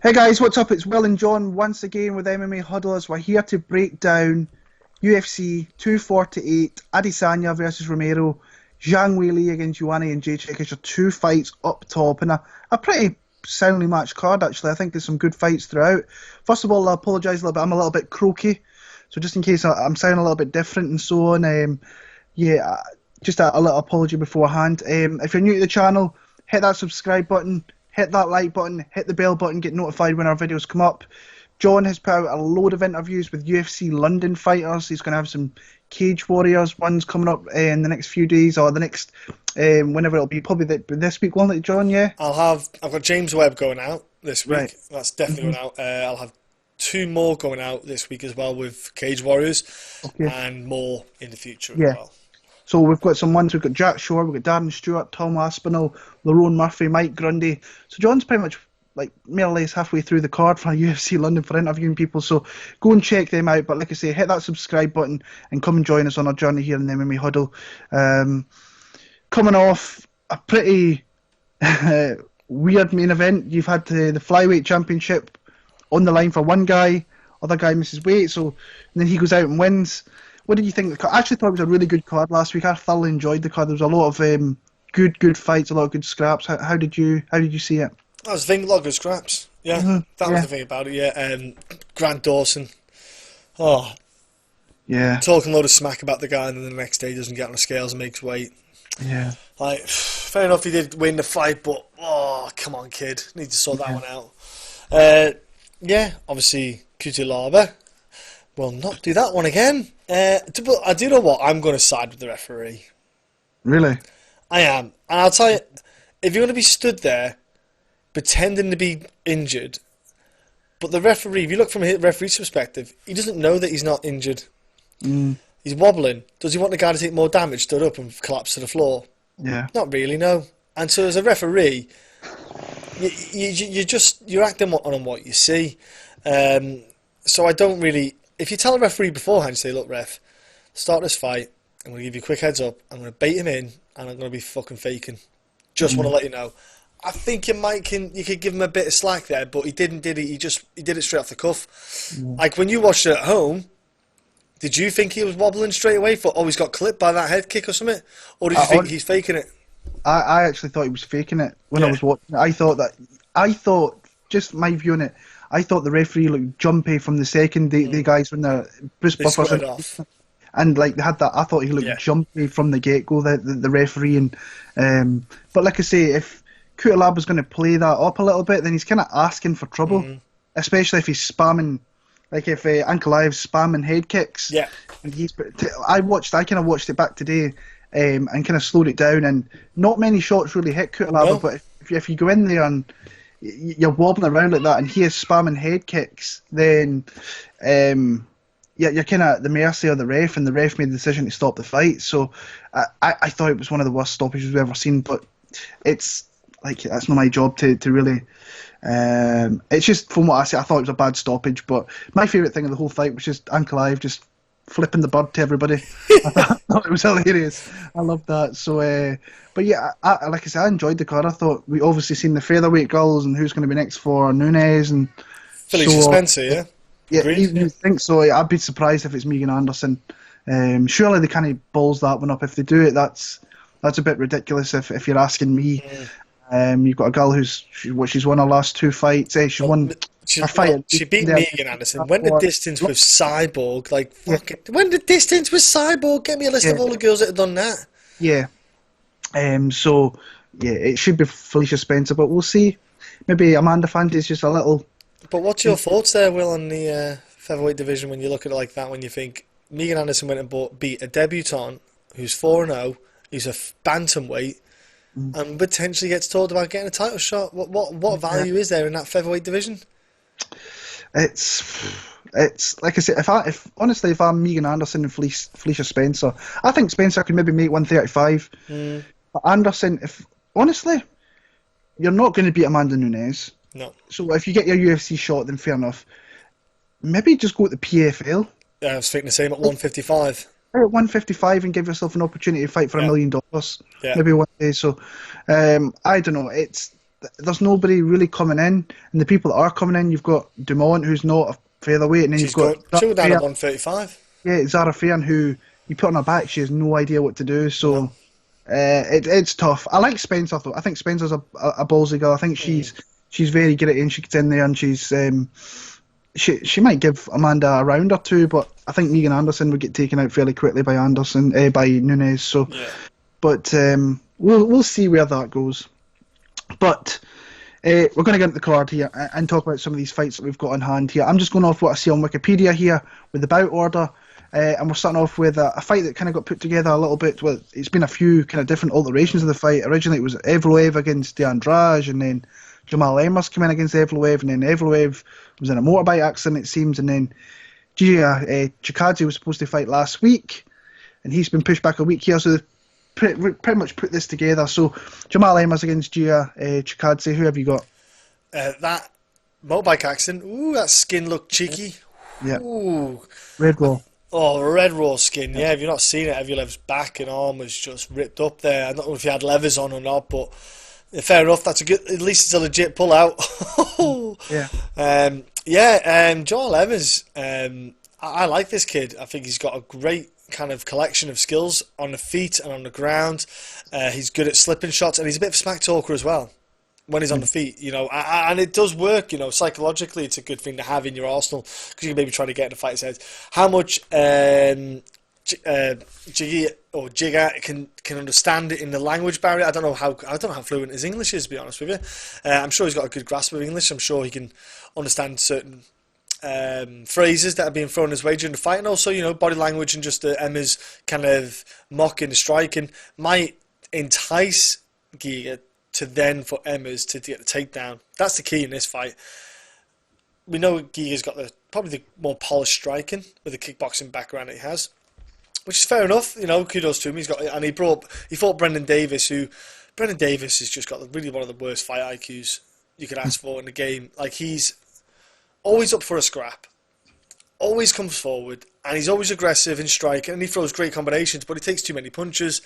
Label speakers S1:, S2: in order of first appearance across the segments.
S1: Hey guys, what's up? It's Will and John once again with MMA Huddle as we're here to break down UFC 248, Adesanya versus Romero, Zhang Weili against Joanna and Jedrzejczyk. It's your two fights up top and a pretty soundly matched card actually. I think there's some good fights throughout. First of all, I apologise a little bit. I'm a little bit croaky, so just in case I'm sounding a little bit different and so on, just a little apology beforehand. If you're new to the channel, hit that subscribe button. Hit that like button, hit the bell button, get notified when our videos come up. John has put out a load of interviews with UFC London fighters. He's going to have some Cage Warriors ones coming up in the next few days, or the next, whenever it'll be, probably this week, won't it, John? Yeah?
S2: I've got James Webb going out this week.
S1: Right.
S2: That's definitely going out. I'll have two more going out this week as well with Cage Warriors, and more in the future as well.
S1: So we've got some ones, we've got Jack Shore, we've got Darren Stewart, Tom Aspinall, Lerone Murphy, Mike Grundy. So John's pretty much like more or less halfway through the card for UFC London for interviewing people. So go and check them out. But like I say, hit that subscribe button and come and join us on our journey here in the MMA Huddle. Coming off a pretty weird main event, you've had the flyweight championship on the line for one guy, other guy misses weight, so and then he goes out and wins. What did you think? I actually thought it was a really good card last week. I thoroughly enjoyed the card. There was a lot of good fights, a lot of good scraps. How did you see it?
S2: I was thinking a lot of good scraps. Yeah, that was the thing about it. Yeah, Grant Dawson. Oh,
S1: yeah.
S2: Talking a load of smack about the guy, and then the next day he doesn't get on the scales and makes weight.
S1: Yeah.
S2: Like, fair enough, he did win the fight, but come on, kid, need to sort that one out. Obviously, Cutelaba. Will not do that one again. But I do know what, I'm going to side with the referee.
S1: Really?
S2: I am. And I'll tell you, if you're going to be stood there pretending to be injured, but the referee, if you look from a referee's perspective, he doesn't know that he's not injured. He's wobbling. Does he want the guy to take more damage, stood up and collapse to the floor?
S1: Yeah.
S2: Not really, no. And so as a referee, you're acting on what you see. So I don't really... If you tell a referee beforehand, you say, look, ref, start this fight, I'm going to give you a quick heads up, I'm going to bait him in, and I'm going to be fucking faking. Just want to let you know. I think you could give him a bit of slack there, but he didn't, did he? He did it straight off the cuff. Like, when you watched it at home, did you think he was wobbling straight away? He's got clipped by that head kick or something? Or did you think he's faking it?
S1: I actually thought he was faking it when I was watching it. I thought, just my view on it, I thought the referee looked jumpy from the second. The guys when the Bruce Buffers and like they had that. I thought he looked jumpy from the get go. The referee and but like I say, if Cutelaba was going to play that up a little bit, then he's kind of asking for trouble, especially if he's spamming. Like if Ankalaev's spamming head kicks. Yeah. And I kind of watched it back today, and kind of slowed it down. And not many shots really hit Cutelaba, but if you go in there and you're wobbling around like that and he is spamming head kicks, then you're kind of at the mercy of the ref, and the ref made the decision to stop the fight. So I thought it was one of the worst stoppages we've ever seen, but it's like that's not my job to really it's just from what I see, I thought it was a bad stoppage. But my favourite thing of the whole fight was just Ankalaev just flipping the bird to everybody. I thought it was hilarious. I loved that. So but yeah, like I said, I enjoyed the card. I thought we obviously seen the featherweight girls and who's going to be next for Nunes and
S2: Felicia Spencer,
S1: you think so? I'd be surprised if it's Megan Anderson. Surely they can't balls that one up. If they do it, that's a bit ridiculous. If you're asking me, you've got a girl she's won her last two fights. She won.
S2: She beat Megan Anderson. Went the distance with Cyborg. Went the distance with Cyborg. Get me a list of all the girls that have done that.
S1: Yeah. So it should be Felicia Spencer, but we'll see. Maybe Amanda Fante's just a little.
S2: But what's your thoughts there, Will, on the featherweight division when you look at it like that? When you think Megan Anderson went and beat a debutante who's 4-0, who's a bantamweight, and potentially gets talked about getting a title shot. What value is there in that featherweight division?
S1: It's like I said, if I'm Megan Anderson and Felicia Spencer, I think Spencer could maybe make 135. But Anderson, honestly, you're not going to beat Amanda Nunes.
S2: No.
S1: So if you get your UFC shot, then fair enough. Maybe just go to the PFL.
S2: Yeah, I was thinking the same at 155.
S1: At 155 and give yourself an opportunity to fight for $1 million. Yeah. Maybe one day. So I don't know. there's nobody really coming in, and the people that are coming in, you've got Dumont, who's not a featherweight, and then
S2: She's
S1: you've got
S2: she'll go down at 135.
S1: Yeah, Zara Fairn, who you put on her back, she has no idea what to do. So it's tough. I like Spencer though. I think Spencer's a ballsy girl. I think she's very good at it, and she gets in there and she's she might give Amanda a round or two, but I think Megan Anderson would get taken out fairly quickly by by Nunes. So, but we'll see where that goes. But we're going to get into the card here and talk about some of these fights that we've got on hand here. I'm just going off what I see on Wikipedia here with the bout order. And we're starting off with a fight that kind of got put together a little bit. It's been a few kind of different alterations of the fight. Originally, it was Evloev against Andrade, and then Jamal Emmers came in against Evloev, and then Evloev was in a motorbike accident, it seems, and then Gia Chikadze was supposed to fight last week, and he's been pushed back a week here, so they've pretty much put this together. So Jamal Emmers against Gia Chikadze, who have you got?
S2: That motorbike accident, ooh, that skin looked cheeky.
S1: Yeah.
S2: Ooh.
S1: Red raw.
S2: Oh, red raw skin, yeah. If you've not seen it, Evloev's back and arm was just ripped up there. I don't know if he had levers on or not, but fair enough. That's a good. At least it's a legit pull out. Joel Evans. I like this kid. I think he's got a great kind of collection of skills on the feet and on the ground. He's good at slipping shots, and he's a bit of a smack talker as well when he's on the feet. You know, and it does work. You know, psychologically, it's a good thing to have in your arsenal because you can maybe try to get in a fight's head. How much Jigga can understand it in the language barrier. I don't know how fluent his English is, to be honest with you. I'm sure he's got a good grasp of English. I'm sure he can understand certain phrases that are being thrown his way during the fight, and also, you know, body language and just Emma's kind of mocking the striking might entice Giga to then for Emma's to get the takedown. That's the key in this fight. We know Giga's got probably the more polished striking with the kickboxing background that he has, which is fair enough. You know, kudos to him. He fought Brendan Davis, Brendan Davis has just got really one of the worst fight IQs you could ask for in the game. Like, he's always up for a scrap, always comes forward, and he's always aggressive in striking, and he throws great combinations, but he takes too many punches.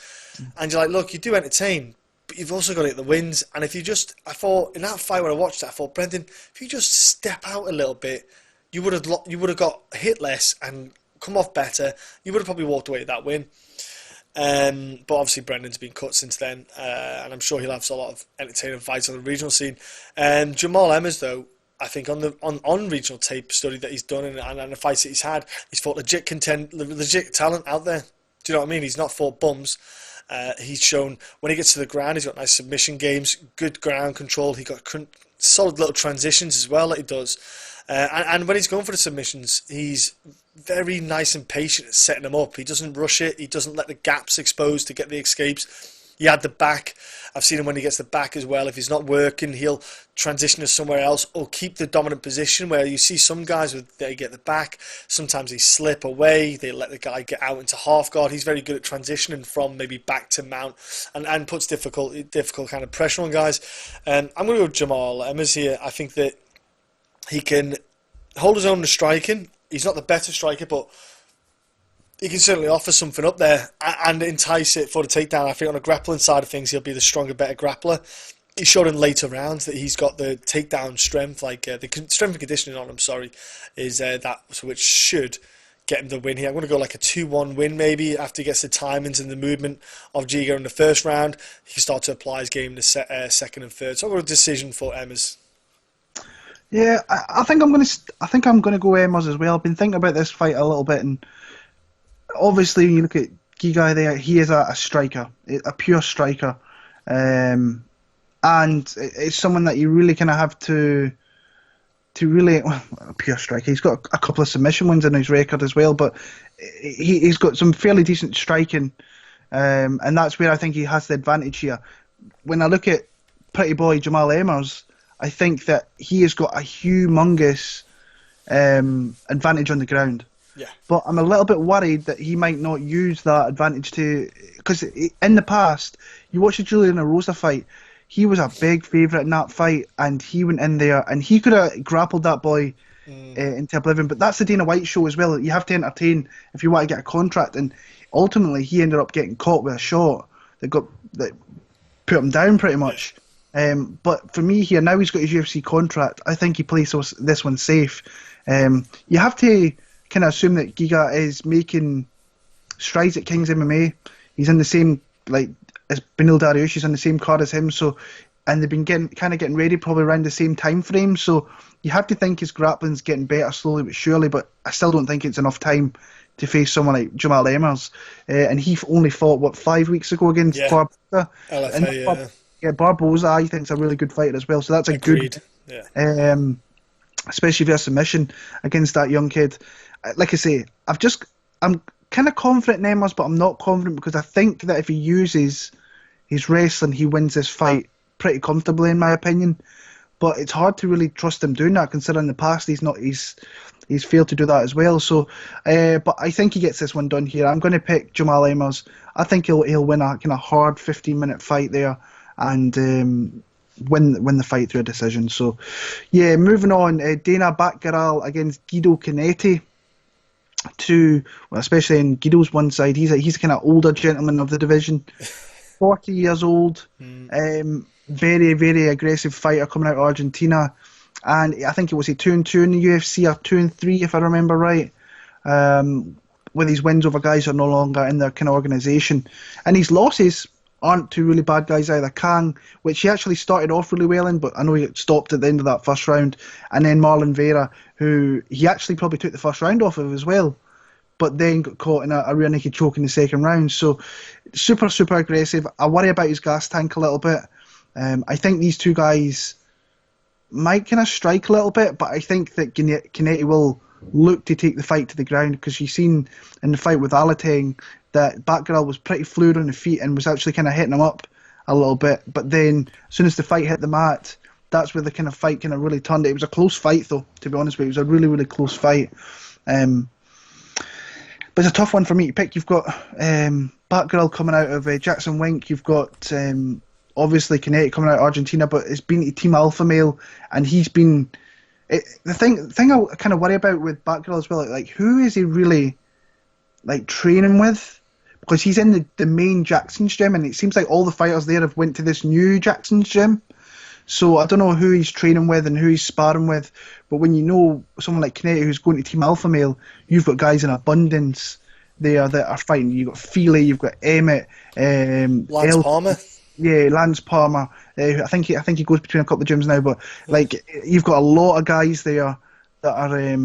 S2: And you're like, look, you do entertain, but you've also got to get the wins. And if you I thought in that fight when I watched it, I thought, Brendan, if you just step out a little bit, you would have got hit less and come off better. You would have probably walked away with that win. But obviously Brendan's been cut since then, and I'm sure he'll have a lot of entertaining fights on the regional scene. Jamal Emmers, though, I think on regional tape study that he's done and the fights that he's had, he's fought legit talent out there. Do you know what I mean? He's not fought bums. He's shown when he gets to the ground, he's got nice submission games, good ground control. He got solid little transitions as well that he does. And when he's going for the submissions, he's very nice and patient at setting them up. He doesn't rush it. He doesn't let the gaps expose to get the escapes. He had the back. I've seen him when he gets the back as well. If he's not working, he'll transition to somewhere else or keep the dominant position, where you see some guys, they get the back. Sometimes they slip away. They let the guy get out into half guard. He's very good at transitioning from maybe back to mount and puts difficult kind of pressure on guys. I'm going to go with Jamal Emmers here. I think that he can hold his own in striking. He's not the better striker, but he can certainly offer something up there and entice it for the takedown. I think on the grappling side of things, he'll be the stronger, better grappler. He showed in later rounds that he's got the takedown strength, like the strength and conditioning on him, is that which should get him the win here. I'm going to go like a 2-1 win maybe after he gets the timings and the movement of Giga in the first round. He can start to apply his game in the second and third. So I've got a decision for Emmers.
S1: Yeah, I think I'm gonna go Emmers as well. I've been thinking about this fight a little bit, and obviously when you look at Giga there, he is a striker, a pure striker, and it's someone that you really kind of have to really a pure striker. He's got a couple of submission wins in his record as well, but he's got some fairly decent striking, and that's where I think he has the advantage here. When I look at pretty boy Jamal Emmers, I think that he has got a humongous advantage on the ground.
S2: Yeah.
S1: But I'm a little bit worried that he might not use that advantage because in the past, you watch the Julian Rosa fight, he was a big favourite in that fight, and he went in there and he could have grappled that boy into oblivion. But that's the Dana White show as well. You have to entertain if you want to get a contract, and ultimately he ended up getting caught with a shot that put him down pretty much. But for me here, now he's got his UFC contract, I think he plays this one safe. You have to kind of assume that Giga is making strides at King's MMA. He's in the same, like, as Beneil Dariush, he's on the same card as him, so, and they've been getting ready probably around the same time frame, so you have to think his grappling's getting better slowly but surely, but I still don't think it's enough time to face someone like Jamal Emmers. And he only fought, 5 weeks ago against Barboza?
S2: LFA,
S1: yeah, Barboza, I think, is a really good fighter as well, so that's a good...
S2: Yeah.
S1: Especially via submission against that young kid. Like I say, I'm kind of confident in Emmers, but I'm not confident because I think that if he uses his wrestling, he wins this fight pretty comfortably, in my opinion. But it's hard to really trust him doing that, considering in the past he's failed to do that as well. So, but I think he gets this one done here. I'm going to pick Jamal Emmers. I think he'll win a kind of hard 15-minute fight there, and win the fight through a decision. So, yeah, moving on. Dana Bakkeral against Guido Canetti. Especially in Guido's one side, he's a kind of older gentleman of the division, 40 years old, very, very aggressive fighter coming out of Argentina, and I think it was a 2-2 in the UFC, or 2-3 if I remember right, with his wins over guys who are no longer in their kind of organisation, and his losses aren't two really bad guys either. Kang, which he actually started off really well in, but I know he got stopped at the end of that first round, and then Marlon Vera, who he actually probably took the first round off of as well, but then got caught in a rear naked choke in the second round. So super, super aggressive. I worry about his gas tank a little bit. I think these two guys might kind of strike a little bit, but I think that Canetti will look to take the fight to the ground, because you've seen in the fight with Alateng that Bakkeral was pretty fluid on the feet and was actually kind of hitting him up a little bit. But then as soon as the fight hit the mat, that's where the kind of fight kind of really turned. It was a close fight, though, to be honest with you. It was a really, really close fight. But it's a tough one for me to pick. You've got Bakkeral coming out of Jackson Wink. You've got obviously Canetti coming out of Argentina, but it's been a Team Alpha Male, and he's been... the thing I kind of worry about with Bakkeral as well, like who is he really like training with? Because he's in the main Jackson's gym, and it seems like all the fighters there have went to this new Jackson's gym. So I don't know who he's training with and who he's sparring with. But when you know someone like Canetti who's going to Team Alpha Male, you've got guys in abundance there that are fighting. You've got Feely, you've got Emmett,
S2: Lance Palmer.
S1: Yeah, Lance Palmer. I think he goes between a couple of gyms now, but like you've got a lot of guys there that are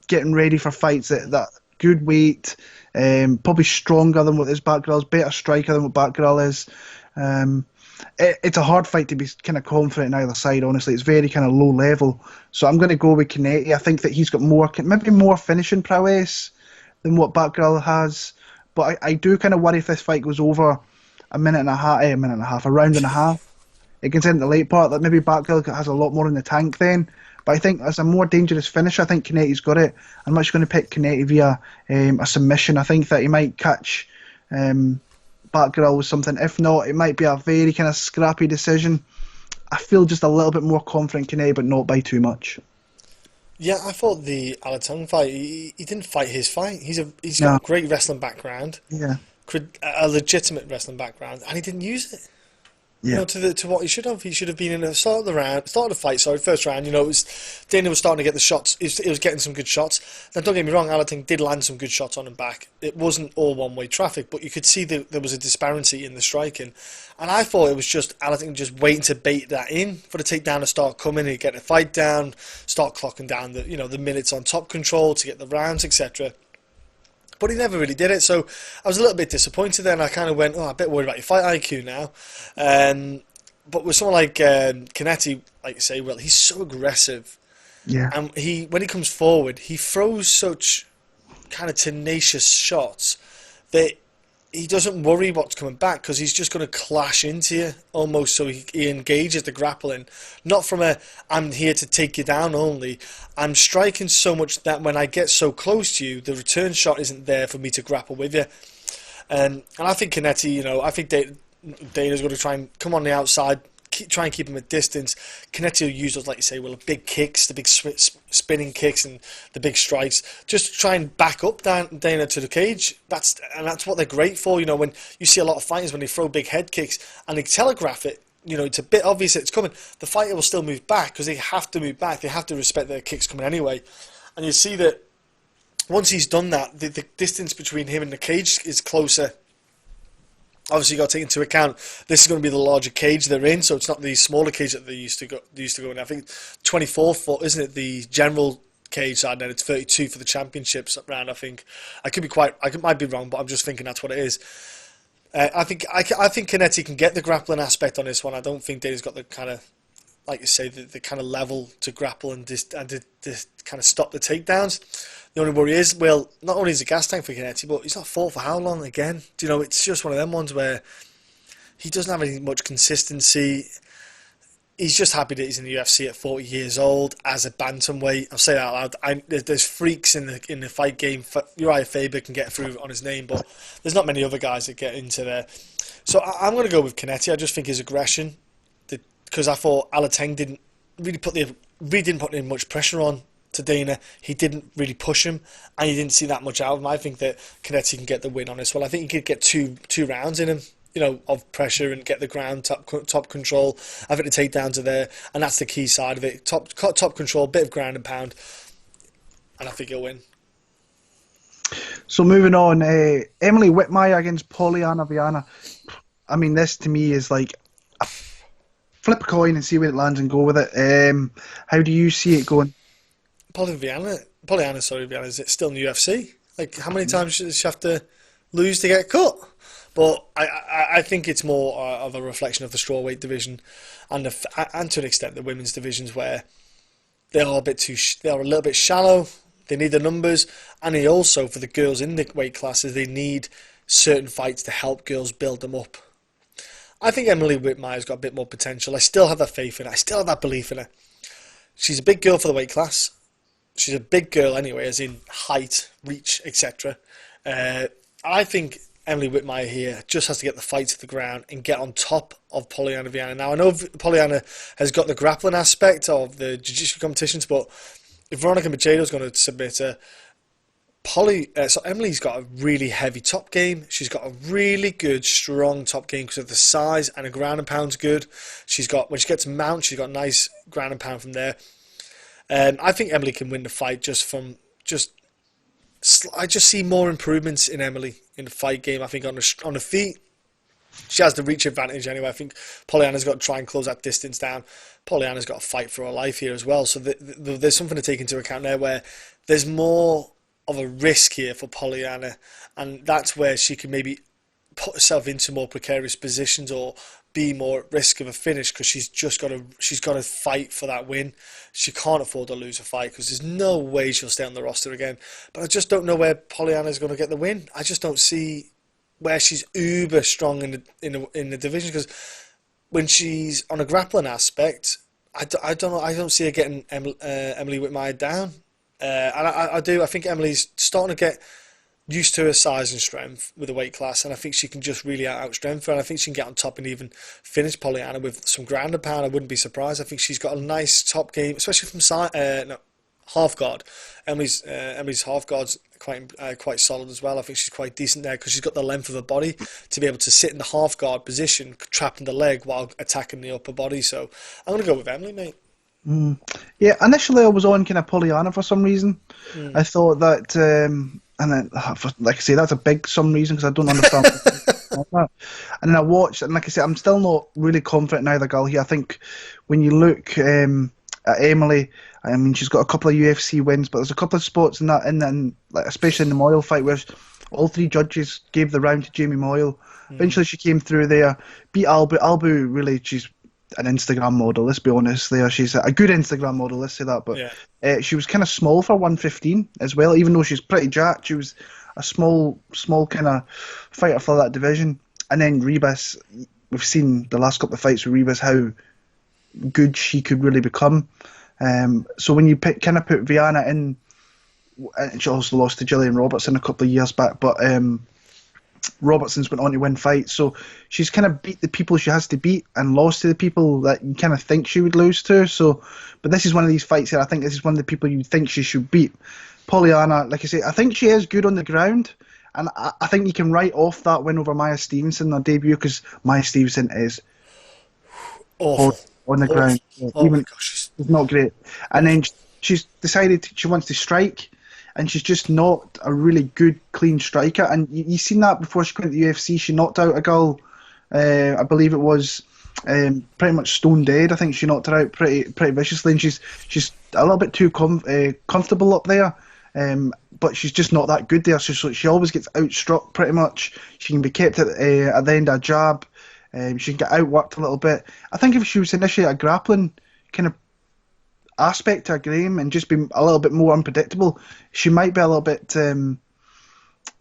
S1: getting ready for fights that good weight, probably stronger than what this Bakkeral is, better striker than what Bakkeral is. It's a hard fight to be kind of confident in either side, honestly. It's very kind of low level. So I'm going to go with Canetti. I think that he's got maybe more finishing prowess than what Bakkeral has. But I do kind of worry if this fight goes over a round and a half. It gets into the late part that maybe Bakkeral has a lot more in the tank then. But I think as a more dangerous finish, I think Canetti's got it. I'm actually going to pick Canetti via a submission. I think that he might catch Bakkeral with something. If not, it might be a very kind of scrappy decision. I feel just a little bit more confident in Canetti, but not by too much.
S2: Yeah, I thought the Alateng fight, he didn't fight his fight. He's got a great wrestling background.
S1: Yeah.
S2: A legitimate wrestling background, and he didn't use it.
S1: Yeah.
S2: You know, to what he should have. He should have been in the start of the fight. First round. You know, Dana was starting to get the shots. He was getting some good shots. Now, don't get me wrong, Alateng did land some good shots on him back. It wasn't all one-way traffic, but you could see that there was a disparity in the striking. And I thought it was just Alateng just waiting to bait that in for the takedown to start coming. He'd get the fight down, start clocking down the minutes on top control to get the rounds, etc. But he never really did it, so I was a little bit disappointed then. I kind of went, a bit worried about your fight IQ now. But with someone like Canetti, like you say, he's so aggressive.
S1: Yeah.
S2: And when he comes forward, he throws such kind of tenacious shots that he doesn't worry what's coming back, because he's just going to clash into you almost, so he engages the grappling. Not from I'm here to take you down only. I'm striking so much that when I get so close to you, the return shot isn't there for me to grapple with you. And I think Canetti, I think Dana's going to try and come on the outside, try and keep him at distance. Canetti will use those, like you say, the big kicks, the big spinning kicks and the big strikes, just to try and back up Dana to the cage. That's what they're great for. When you see a lot of fighters, when they throw big head kicks and they telegraph it, it's a bit obvious it's coming. The fighter will still move back because they have to move back. They have to respect their kicks coming anyway. And you see that once he's done that, the distance between him and the cage is closer. Obviously, you've got to take into account this is going to be the larger cage they're in, so it's not the smaller cage that they used to go in. I think 24 foot, isn't it, the general cage side, and then it's 32 for the championships round. I think I might be wrong, but I'm just thinking that's what it is. I think Canetti can get the grappling aspect on this one. I don't think Dana's got the kind of, like you say, the kind of level to grapple and to kind of stop the takedowns. The only worry is, well, not only is he a gas tank for Canetti, but he's not fought for how long again? It's just one of them ones where he doesn't have any much consistency. He's just happy that he's in the UFC at 40 years old as a bantamweight. I'll say that out loud. There's freaks in the fight game. Uriah Faber can get through on his name, but there's not many other guys that get into there. So I'm going to go with Canetti. I just think his aggression, because I thought Alateng didn't put in much pressure on to Dana. He didn't really push him, and you didn't see that much out of him. I think that Canetti can get the win on this. Well, I think he could get two rounds in him, of pressure and get the ground top control. I think the takedowns are there, and that's the key side of it. Top control, bit of ground and pound, and I think he'll win.
S1: So moving on, Emily Whitmire against Polyana Viana. I mean, this to me is like flip a coin and see where it lands and go with it. How do you see it going? Viana, is it still in the UFC? Like, how many times does she have to lose to get cut? But I think it's more of a reflection of the strawweight division and to an extent the women's divisions, where they are a little bit shallow. They need the numbers, and they also, for the girls in the weight classes, they need certain fights to help girls build them up. I think Emily Whitmire's got a bit more potential. I still have that faith in her. I still have that belief in her. She's a big girl for the weight class. She's a big girl anyway, as in height, reach, etc. I think Emily Whitmire here just has to get the fight to the ground and get on top of Polyana Viana. Now, I know Polyana has got the grappling aspect of the jiu-jitsu competitions, but if Veronica Macedo's going to submit her, so Emily's got a really heavy top game. She's got a really good, strong top game because of the size, and her ground and pound's good. When she gets mount, she's got nice ground and pound from there. I think Emily can win the fight I just see more improvements in Emily in the fight game. I think on the feet, she has the reach advantage anyway. I think Polyana's got to try and close that distance down. Polyana's got to fight for her life here as well. So there's something to take into account there, where there's more of a risk here for Polyana, and that's where she can maybe put herself into more precarious positions or be more at risk of a finish, because she's got to fight for that win. She can't afford to lose a fight, because there's no way she'll stay on the roster again. But I just don't know where Polyana is going to get the win. I just don't see where she's uber strong in the division, because when she's on a grappling aspect, I don't know. I don't see her getting Emily Whitmire down. And I do. I think Emily's starting to get used to her size and strength with the weight class, and I think she can just really outstrength her, and I think she can get on top and even finish Polyana with some ground and pound. I wouldn't be surprised. I think she's got a nice top game, especially from half guard. Emily's half guard's quite solid as well. I think she's quite decent there because she's got the length of her body to be able to sit in the half guard position, trapping the leg while attacking the upper body. So I'm going to go with Emily, mate. Yeah, initially I was on kind of Polyana for some reason. I thought that, and then, like I say, that's a big some reason because I don't understand. And then I watched, and like I say, I'm still not really confident in either girl here. I think when you look at Emily, I mean, she's got a couple of UFC wins, but there's a couple of spots in that, like, especially in the Moyle fight, where all three judges gave the round to Jamie Moyle. Eventually, she came through there, beat Albu. Albu, really, she's an Instagram model, let's be honest there. She's a good Instagram model, let's say that. But she was kind of small for 115 as well, even though she's pretty jacked. She was a small kind of fighter for that division. And then Ribas, we've seen the last couple of fights with Ribas how good she could really become. So when you kind of put Viana in, and she also lost to Gillian Robertson a couple of years back, but Robertson's went on to win fights, so she's kind of beat the people she has to beat and lost to the people that you kind of think she would lose to. So, but this is one of these fights here. I think this is one of the people you think she should beat. Polyana, like I say, I think she is good on the ground, and I think you can write off that win over Maya Stevenson, her debut, because Maya Stevenson is
S2: Awful.
S1: On the ground. Yeah,
S2: oh my gosh,
S1: it's not great. And then she's decided she wants to strike, and she's just not a really good, clean striker. And you've seen that before she went to the UFC. She knocked out a girl, I believe it was pretty much stone dead. I think she knocked her out pretty viciously, and she's a little bit too comfortable up there. But she's just not that good there. So she always gets outstruck pretty much. She can be kept at the end of a jab. She can get outworked a little bit. I think if she was to initiate a grappling kind of aspect to her game and just be a little bit more unpredictable, she might be a little bit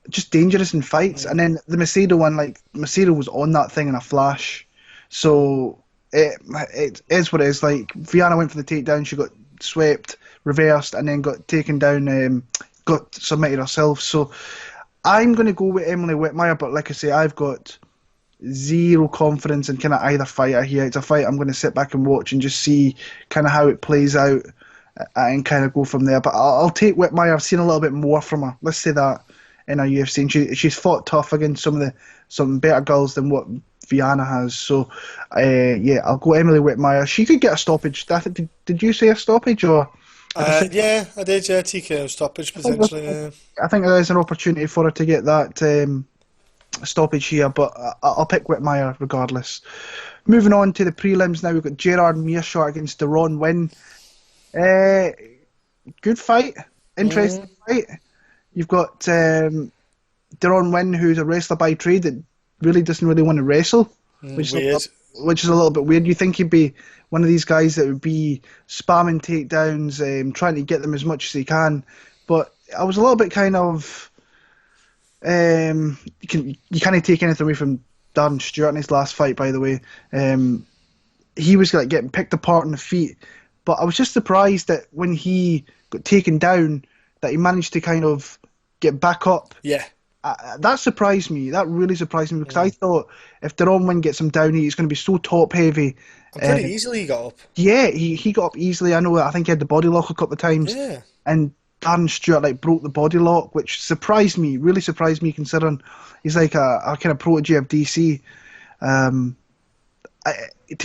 S1: just dangerous in fights. And then the Macedo one, like Macedo was on that thing in a flash. So it is what it is. Like Viana went for the takedown, she got swept, reversed, and then got taken down, got submitted herself. So I'm going to go with Emily Whitmire, but like I say, I've got zero confidence in kind of either fighter here. It's a fight I'm going to sit back and watch and just see kind of how it plays out and kind of go from there. But I'll take Whitmire. I've seen a little bit more from her, let's say that, in her UFC, and she's fought tough against some better girls than what Viana has. So yeah, I'll go Emily Whitmire. She could get a stoppage. Did you say a stoppage or?
S2: Yeah, I did. Yeah, TKO stoppage potentially.
S1: I think there is an opportunity for her to get that stoppage here, but I'll pick Whitmire regardless. Moving on to the prelims now, we've got Gerard Meerschaert against Deron Winn. Good fight, interesting fight. You've got Deron Winn, who's a wrestler by trade that really doesn't really want to wrestle, which is a little bit weird. You think he'd be one of these guys that would be spamming takedowns, trying to get them as much as he can, but I was a little bit kind of you can't take anything away from Darren Stewart in his last fight, by the way. He was like getting picked apart on the feet, but I was just surprised that when he got taken down, that he managed to kind of get back up.
S2: Yeah.
S1: That surprised me. That really surprised me, because I thought if Deron Winn gets him down, he's going to be so top heavy.
S2: Pretty easily he got up. Yeah,
S1: he got up easily. I think he had the body lock a couple of times.
S2: Yeah.
S1: And Darren Stewart broke the body lock, which surprised me, really surprised me, considering he's like a kind of protege of DC. To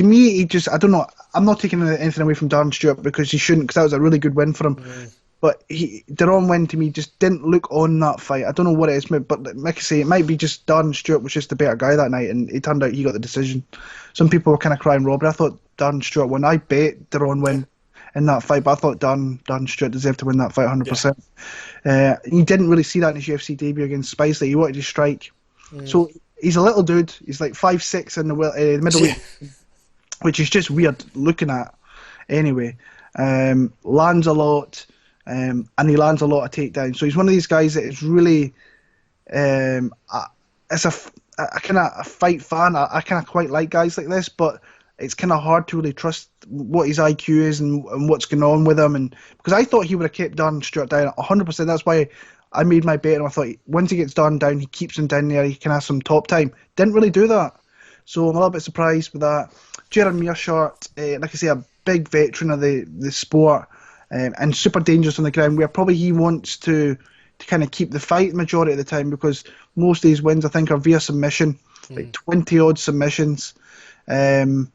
S1: me, I don't know. I'm not taking anything away from Darren Stewart because he shouldn't, because that was a really good win for him. But Deron Winn to me just didn't look on that fight. I don't know what it is, but like I say, it might be just Darren Stewart was just the better guy that night, and it turned out he got the decision. Some people were kind of crying robbery. I thought Darren Stewart won. I bet Deron Winn in that fight, but I thought Darren Stewart deserved to win that fight 100%. You didn't really see that in his UFC debut against Spicely. He wanted to strike. So he's a little dude. He's like 5'6" in the middleweight, which is just weird looking at. Anyway, lands a lot. And he lands a lot of takedowns. So he's one of these guys that is really, as a kind of a fight fan, I kind of quite like guys like this, but it's kind of hard to really trust what his IQ is and what's going on with him. And because I thought he would have kept Darren Stewart down 100%. That's why I made my bet, and I thought once he gets Darren down, he keeps him down there. He can have some top time. Didn't really do that. So I'm a little bit surprised with that. Gerard Meerschaert, like I say, a big veteran of the sport. And super dangerous on the ground, where probably he wants to kind of keep the fight the majority of the time, because most of these wins I think are via submission, like 20 odd submissions. He's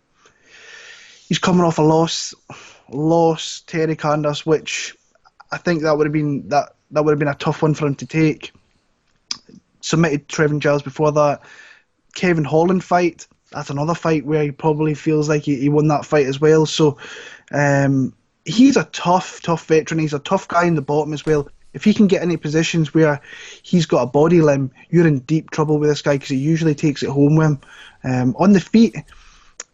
S1: coming off a loss to Eric Anders, which I think that would have been a tough one for him to take. Submitted Trevin Giles before that. Kevin Holland fight, that's another fight where he probably feels like he won that fight as well. So he's a tough veteran. He's a tough guy in the bottom as well. If he can get into positions where he's got a body limb, you're in deep trouble with this guy, because he usually takes it home with him. On the feet,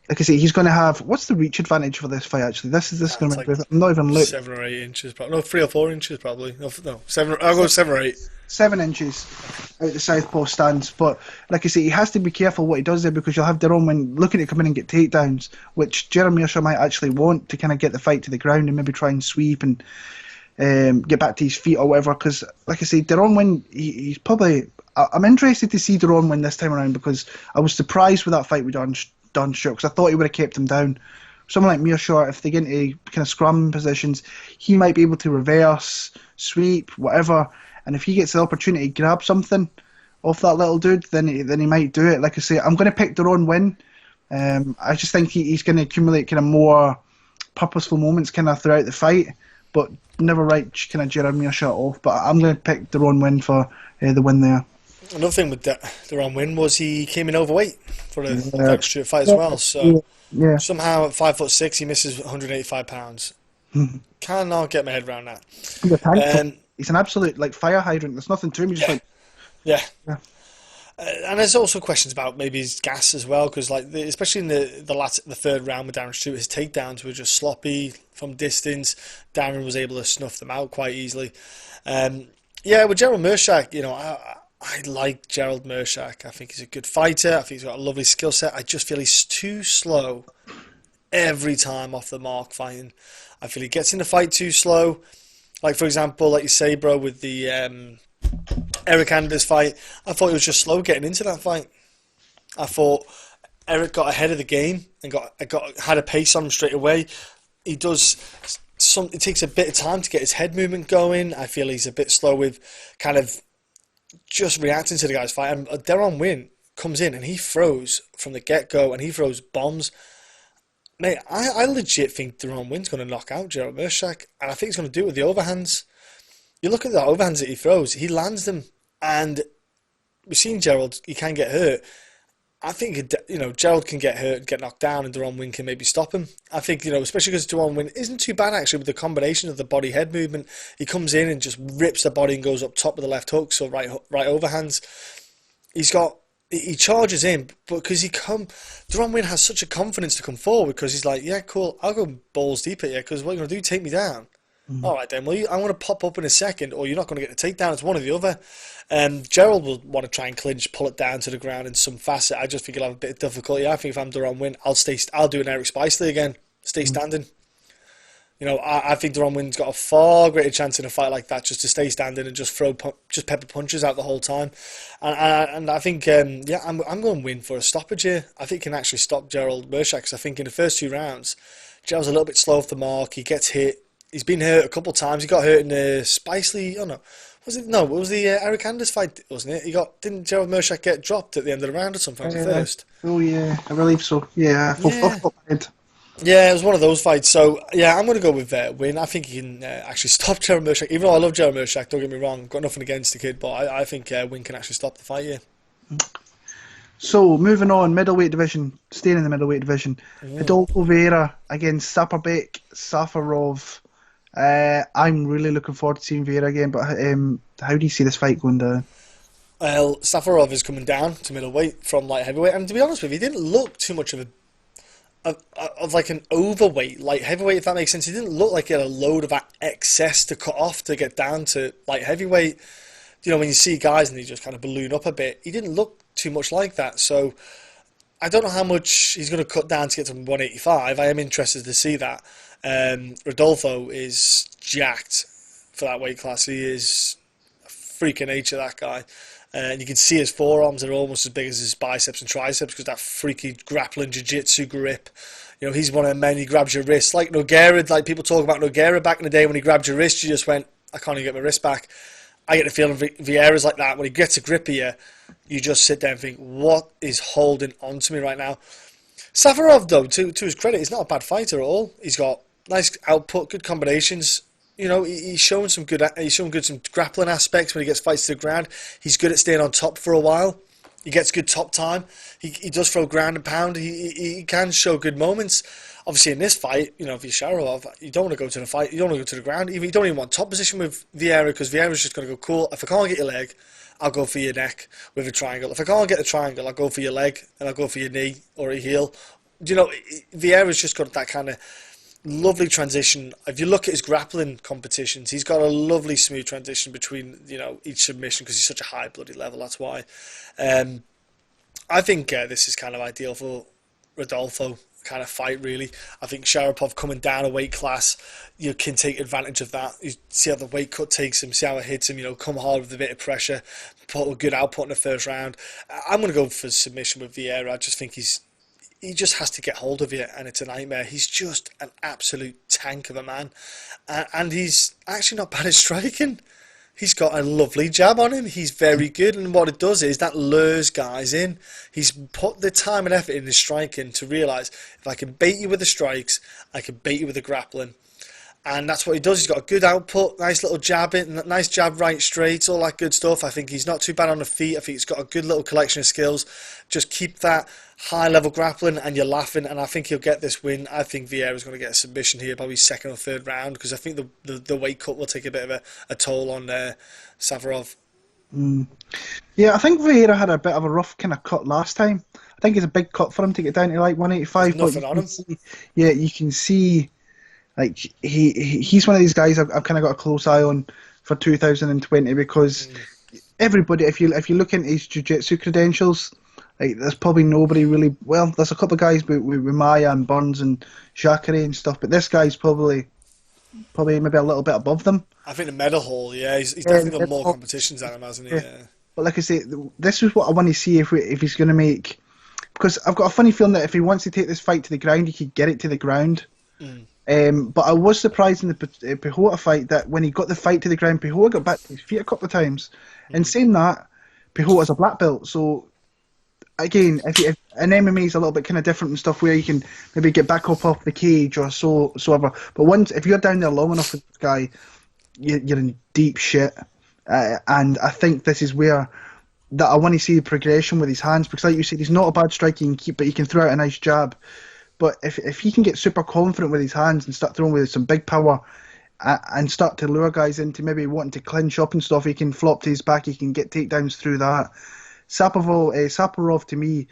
S1: like I say, he's going to have... What's the reach advantage for this fight, actually? This is going to be... I'm not even looking.
S2: 7 or 8 inches, probably. No, 3 or 4 inches, probably. No, 7. I'll go 7 or 8.
S1: 7 inches out the southpaw stance. But, like I say, he has to be careful what he does there, because you'll have Deron Winn looking to come in and get takedowns, which Jeremy Meerschaert might actually want to kind of get the fight to the ground and maybe try and sweep and get back to his feet or whatever. Because, like I say, Deron Winn, he's probably... I'm interested to see Deron Winn this time around, because I was surprised with that fight with Darren Stewart, because I thought he would have kept him down. Someone like Meerschaert, if they get into kind of scrum positions, he might be able to reverse, sweep, whatever. And if he gets the opportunity to grab something off that little dude, then he might do it. Like I say, I'm going to pick Deron Winn, I just think he's going to accumulate kind of more purposeful moments kind of throughout the fight, but never write kind of Gerard Meerschaert off. But I'm going to pick Deron Winn for the win there.
S2: Another thing with Deron Winn was he came in overweight for the Drakkar fight as well. So somehow at 5'6", he misses 185 pounds. Cannot get my head around that.
S1: He's an absolute like fire hydrant. There's nothing to him. He's just like
S2: yeah. And there's also questions about maybe his gas as well, because like especially in the third round with Dariush, his takedowns were just sloppy from distance. Darren was able to snuff them out quite easily. With Gerald Meerschaert, I like Gerald Meerschaert. I think he's a good fighter. I think he's got a lovely skill set. I just feel he's too slow every time off the mark fighting. I feel he gets in the fight too slow. Like for example, like you say, bro, with the Eric Anders fight, I thought he was just slow getting into that fight. I thought Eric got ahead of the game and had a pace on him straight away. It takes a bit of time to get his head movement going. I feel he's a bit slow with kind of just reacting to the guy's fight. And Deron Winn comes in and he throws from the get-go and he throws bombs. Mate, I legit think Deron Winn's going to knock out Gerald Meerschaert, and I think he's going to do it with the overhands. You look at the overhands that he throws, he lands them, and we've seen Gerald, he can get hurt. I think, Gerald can get hurt and get knocked down, and Deron Winn can maybe stop him. I think, especially because Deron Winn isn't too bad actually with the combination of the body-head movement. He comes in and just rips the body and goes up top with the left hooks or right overhands. He charges in, but because Deron Winn has such a confidence to come forward because he's like, yeah, cool, I'll go balls deep at you because what you're going to do, take me down. All right then, well, I'm going to pop up in a second or you're not going to get the takedown. It's one or the other. Gerald will want to try and clinch, pull it down to the ground in some facet. I just think he'll have a bit of difficulty. I think if I'm Deron Winn, I'll do an Eric Spicely again, stay standing. I think Deron Winn's got a far greater chance in a fight like that just to stay standing and just just pepper punches out the whole time. And I think, I'm going to win for a stoppage here. I think he can actually stop Gerald Meerschaert because I think in the first 2 rounds, Gerald's a little bit slow off the mark. He gets hit. He's been hurt a couple of times. He got hurt in the Spicely. Oh no, was it? No, it was the Eric Anders fight, wasn't it? Didn't Gerald Meerschaert get dropped at the end of the round or something? First.
S1: Oh yeah, I believe so. Yeah,
S2: Yeah, it was one of those fights. So, yeah, I'm going to go with Winn. I think he can actually stop Gerald Meerschaert. Even though I love Gerald Meerschaert, don't get me wrong, I've got nothing against the kid, but I think Winn can actually stop the fight, yeah.
S1: So, moving on, middleweight division, staying in the middleweight division. Rodolfo Vieira against Saparbek, Safarov. I'm really looking forward to seeing Vieira again, but how do you see this fight going down?
S2: Well, Safarov is coming down to middleweight from light heavyweight, and to be honest with you, he didn't look too much of like an overweight light heavyweight, if that makes sense. He didn't look like he had a load of excess to cut off to get down to light heavyweight. When you see guys and they just kind of balloon up a bit, he didn't look too much like that. So I don't know how much he's going to cut down to get to 185. I am interested to see that. Rodolfo is jacked for that weight class. He is a freak of nature, that guy. And you can see his forearms are almost as big as his biceps and triceps because that freaky grappling jiu-jitsu grip. He's one of the men, he grabs your wrist. Like Nogueira, like people talk about Nogueira back in the day when he grabbed your wrist, you just went, I can't even get my wrist back. I get the feeling Vieira's like that. When he gets a grip of you, you just sit there and think, what is holding on to me right now? Safarov, though, to his credit, he's not a bad fighter at all. He's got nice output, good combinations. He's shown some some grappling aspects when he gets fights to the ground. He's good at staying on top for a while. He gets good top time. He does throw ground and pound. He can show good moments. Obviously, in this fight, if you're Safarov, you don't want to go to the fight. You don't want to go to the ground. You don't even want top position with Vieira because Vieira's just going to go, cool, if I can't get your leg, I'll go for your neck with a triangle. If I can't get the triangle, I'll go for your leg and I'll go for your knee or a heel. Vieira's just got that kind of lovely transition. If you look at his grappling competitions, he's got a lovely smooth transition between each submission because he's such a high bloody level. That's why I think this is kind of ideal for Rodolfo kind of fight, really. I think Sharapov coming down a weight class, you can take advantage of that. You see how the weight cut takes him, see how it hits him, come hard with a bit of pressure, put a good output in the first round. I'm going to go for submission with Vieira. I just think he just has to get hold of you, and it's a nightmare. He's just an absolute tank of a man, and he's actually not bad at striking. He's got a lovely jab on him. He's very good, and what it does is that lures guys in. He's put the time and effort in his striking to realise, if I can bait you with the strikes, I can bait you with the grappling. And that's what he does. He's got a good output, nice little jab in, nice jab right straight, all that good stuff. I think he's not too bad on the feet. I think he's got a good little collection of skills. Just keep that high level grappling and you're laughing, and I think he'll get this win. I think Vieira's going to get a submission here, probably second or third round, because I think the weight cut will take a bit of a toll on Safarov.
S1: Yeah, I think Vieira had a bit of a rough kind of cut last time. I think it's a big cut for him to get down to like 185.
S2: There's nothing on him.
S1: You can see. Like he's one of these guys I've kind of got a close eye on for 2020, because everybody, if you look into his jiu-jitsu credentials, like there's probably nobody really. Well, there's a couple of guys with Maya and Burns and Jacare and stuff, but this guy's probably maybe a little bit above them.
S2: I think the medal haul, he's definitely got more competitions than him, hasn't he? Yeah.
S1: But like I say, this is what I want to see if he's going to make, because I've got a funny feeling that if he wants to take this fight to the ground, he could get it to the ground. But I was surprised in the Pihota fight that when he got the fight to the ground, Pihota got back to his feet a couple of times. And saying that, Pihota's a black belt, so again, if an MMA is a little bit kind of different and stuff, where you can maybe get back up off the cage or so ever. But if you're down there long enough with this guy, you're in deep shit. And I think this is where that I want to see the progression with his hands, because like you said, he's not a bad striker, but he can throw out a nice jab. But if he can get super confident with his hands and start throwing with some big power and start to lure guys into maybe wanting to clinch up and stuff, he can flop to his back, he can get takedowns through that. Safarov, to me,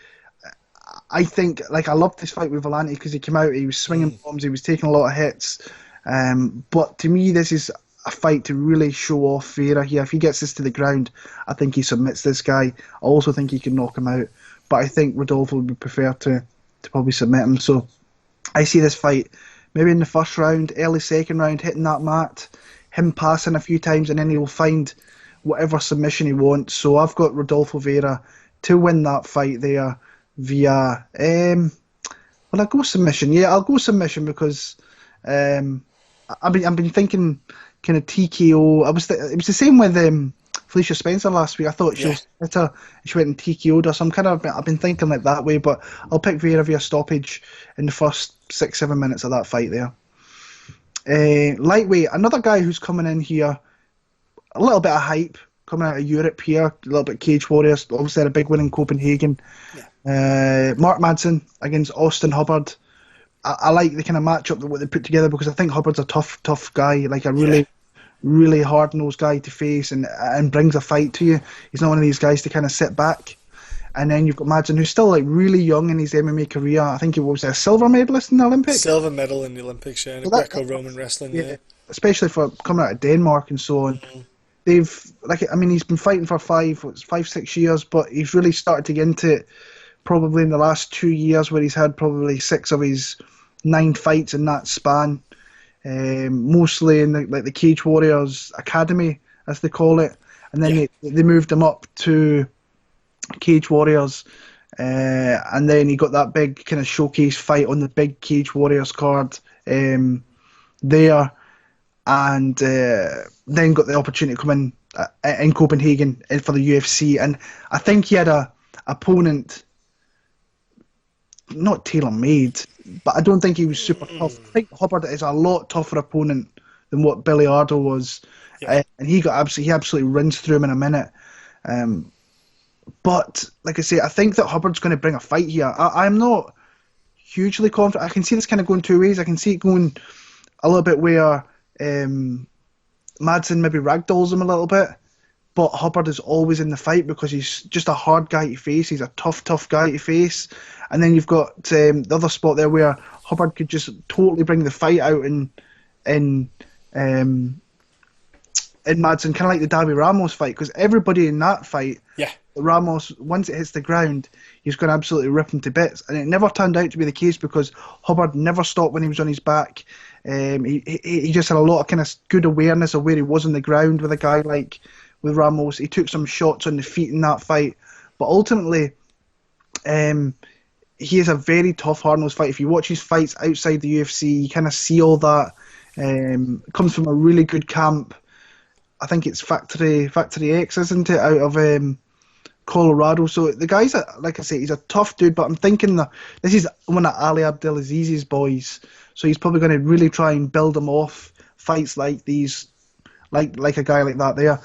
S1: I think, like, I loved this fight with Volante because he came out, he was swinging bombs, he was taking a lot of hits. But to me, this is a fight to really show off Vieira here. If he gets this to the ground, I think he submits this guy. I also think he can knock him out. But I think Rodolfo would prefer to probably submit him. So I see this fight maybe in the first round, early second round, hitting that mat, him passing a few times, and then he'll find whatever submission he wants. So I've got Rodolfo Vieira to win that fight there via will I go submission? Yeah, I'll go submission, because I've been thinking kind of TKO. It was the same with Felicia Spencer last week. I thought she was better. She went and TKO'd her, so I've been thinking like that way. But I'll pick Vieira via stoppage in the first 6-7 minutes of that fight there. Lightweight, another guy who's coming in here, a little bit of hype coming out of Europe here, a little bit Cage Warriors. Obviously had a big win in Copenhagen. Mark Madsen against Austin Hubbard. I like the kind of matchup that what they put together, because I think Hubbard's a tough guy, like a really hard-nosed guy to face, and brings a fight to you. He's not one of these guys to kind of sit back. And then you've got Madsen, who's still like really young in his MMA career. I think he was a silver medalist in the Olympics.
S2: Silver medal in the Olympics, in Greco-Roman wrestling,
S1: especially for coming out of Denmark and so on. He's been fighting for 5-6 years, but he's really started to get into it probably in the last 2 years, where he's had probably 6 of his 9 fights in that span. Mostly in the Cage Warriors Academy, as they call it, and then they moved him up to Cage Warriors, and then he got that big kind of showcase fight on the big Cage Warriors card there, and then got the opportunity to come in Copenhagen for the UFC, and I think he had a opponent not tailor-made, but I don't think he was super tough. I think Hubbard is a lot tougher opponent than what Billy Ardo was, and he absolutely rinsed through him in a minute. But like I say, I think that Hubbard's going to bring a fight here. I'm not hugely confident. I can see this kind of going 2 ways. I can see it going a little bit where Madsen maybe ragdolls him a little bit, but Hubbard is always in the fight because he's just a hard guy to face. He's a tough guy to face. And then you've got the other spot there where Hubbard could just totally bring the fight out in Madsen, kind of like the Darby Ramos fight, because everybody in that fight, Ramos, once it hits the ground, he's going to absolutely rip him to bits. And it never turned out to be the case, because Hubbard never stopped when he was on his back. He just had a lot of kind of good awareness of where he was on the ground with a guy like with Ramos. He took some shots on the feet in that fight, but ultimately he is a very tough, hard-nosed fight. If you watch his fights outside the UFC, you kind of see all that. Comes from a really good camp. I think it's Factory X, isn't it, out of Colorado. So the guy's, like I say, he's a tough dude, but I'm thinking that this is one of Ali Abdelaziz's boys, so he's probably going to really try and build him off fights like these, like a guy like that there.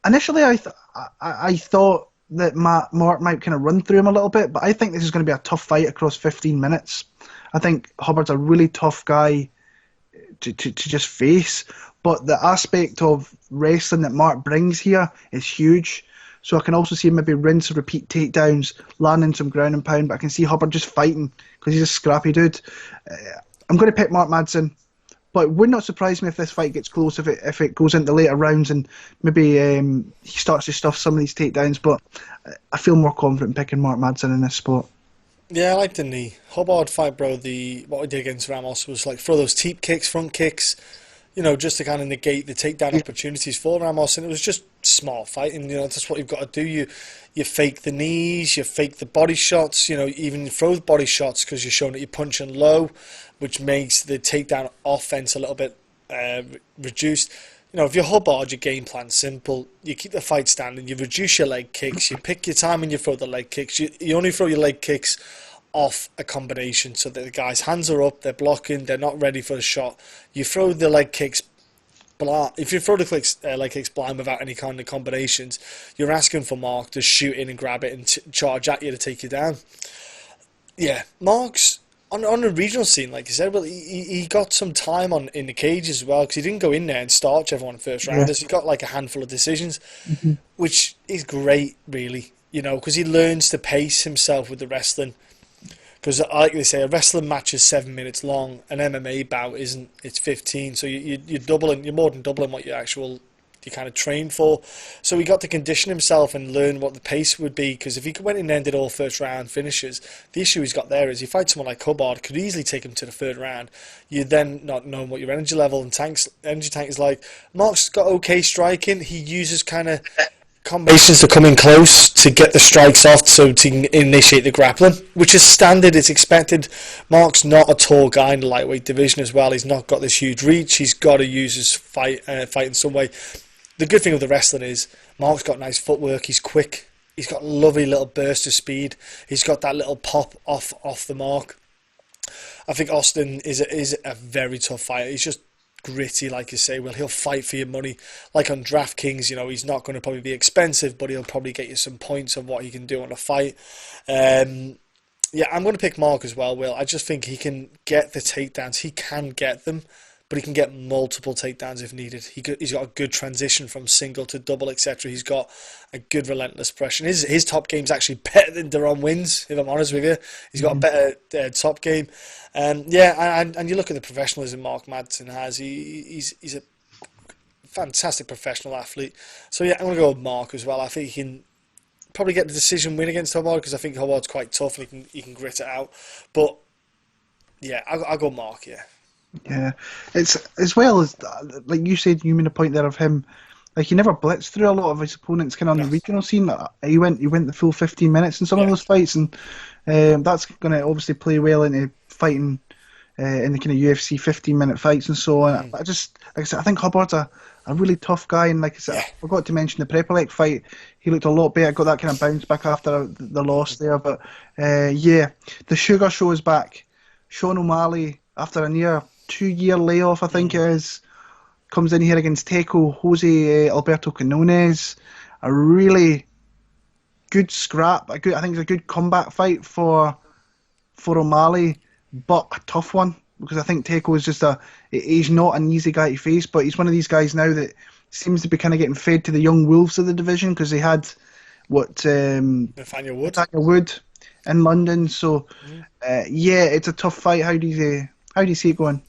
S1: Initially, I thought that Mark might kind of run through him a little bit, but I think this is going to be a tough fight across 15 minutes. I think Hubbard's a really tough guy to just face, but the aspect of wrestling that Mark brings here is huge. So I can also see him maybe rinse and repeat takedowns, landing some ground and pound, but I can see Hubbard just fighting because he's a scrappy dude. I'm going to pick Mark Madsen, but it would not surprise me if this fight gets close, if it goes into later rounds and maybe he starts to stuff some of these takedowns, but I feel more confident in picking Mark Madsen in this spot.
S2: Yeah, I like the knee. Hubbard fight, bro, what we did against Ramos was like throw those teep kicks, front kicks, just to kind of negate the takedown opportunities for Ramos, and it was just smart fighting. That's what you've got to do. You fake the knees, you fake the body shots. Even throw the body shots because you're showing that you're punching low, which makes the takedown offense a little bit reduced. If you're Hubbard, your game plan's simple. You keep the fight standing. You reduce your leg kicks. You pick your time when you throw the leg kicks. You only throw your leg kicks off a combination so that the guy's hands are up, they're blocking, they're not ready for the shot. You throw the leg kicks blind. If you throw the leg kicks blind without any kind of combinations, you're asking for Mark to shoot in and grab it and charge at you to take you down. Yeah, Mark's on the regional scene, like you said. Well, he got some time in the cage as well because he didn't go in there and starch everyone in first rounders. He got like a handful of decisions, which is great, really. Because he learns to pace himself with the wrestling. Because, like they say, a wrestling match is 7 minutes long. An MMA bout isn't. It's 15. So you're doubling. You're more than doubling what you kind of trained for. So he got to condition himself and learn what the pace would be. Because if he went in there and did all first round finishes, the issue he's got there is he fights someone like Hubbard, could easily take him to the third round. You then not knowing what your energy level and energy tank is like. Mark's got okay striking. He uses kind of combinations to come in close to get the strikes off so to initiate the grappling, which is standard, it's expected. Mark's not a tall guy in the lightweight division as well. He's not got this huge reach. He's got to use his fight in some way. The good thing with the wrestling is Mark's got nice footwork. He's quick. He's got a lovely little burst of speed. He's got that little pop off the mark. I think Austin is a very tough fighter. He's just gritty, like you say. Well, he'll fight for your money. Like on DraftKings, he's not going to probably be expensive, but he'll probably get you some points of what he can do on a fight. Yeah, I'm going to pick Mark as well, Will. I just think he can get the takedowns. He can get them, but he can get multiple takedowns if needed. He's got a good transition from single to double, etc. He's got a good relentless pressure. His top game's actually better than Deron Winn's, if I'm honest with you. He's got a better top game. And you look at the professionalism Mark Madsen has. He's a fantastic professional athlete. So yeah, I'm going to go with Mark as well. I think he can probably get the decision win against Hubbard because I think Hubbard's quite tough and he can grit it out. But yeah, I'll go Mark, yeah.
S1: Yeah, it's as well as like you said. You made a point there of him, like he never blitzed through a lot of his opponents, kind of on the regional scene. He went the full 15 minutes in some of those fights, and that's going to obviously play well into fighting in the kind of UFC 15-minute fights and so on. I just, like I said, I think Hubbard's a really tough guy, and like I said, I forgot to mention the Prepelec fight. He looked a lot better, got that kind of bounce back after the loss there. But yeah, the Sugar Show is back. Sean O'Malley, after a near 2-year layoff, I think it is, comes in here against Teco Jose Alberto Quinones. A really good scrap. I think it's a good comeback fight for O'Malley, but a tough one because I think Teco is he's not an easy guy to face, but he's one of these guys now that seems to be kind of getting fed to the young wolves of the division because they had
S2: Nathaniel
S1: Wood in London. So yeah, it's a tough fight. How do you see it going?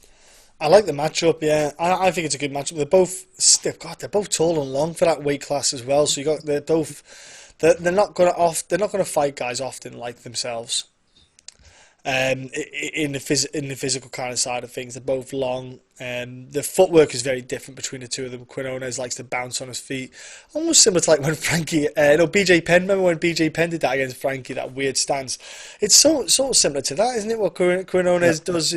S2: I like the matchup, yeah. I think it's a good matchup. They're both tall and long for that weight class as well. So they're not going to fight guys often like themselves. In the physical kind of side of things, they're both long. The footwork is very different between the two of them. Quinones likes to bounce on his feet, almost similar to like when BJ Penn. Remember when BJ Penn did that against Frankie? That weird stance. It's so similar to that, isn't it? What Quinones does.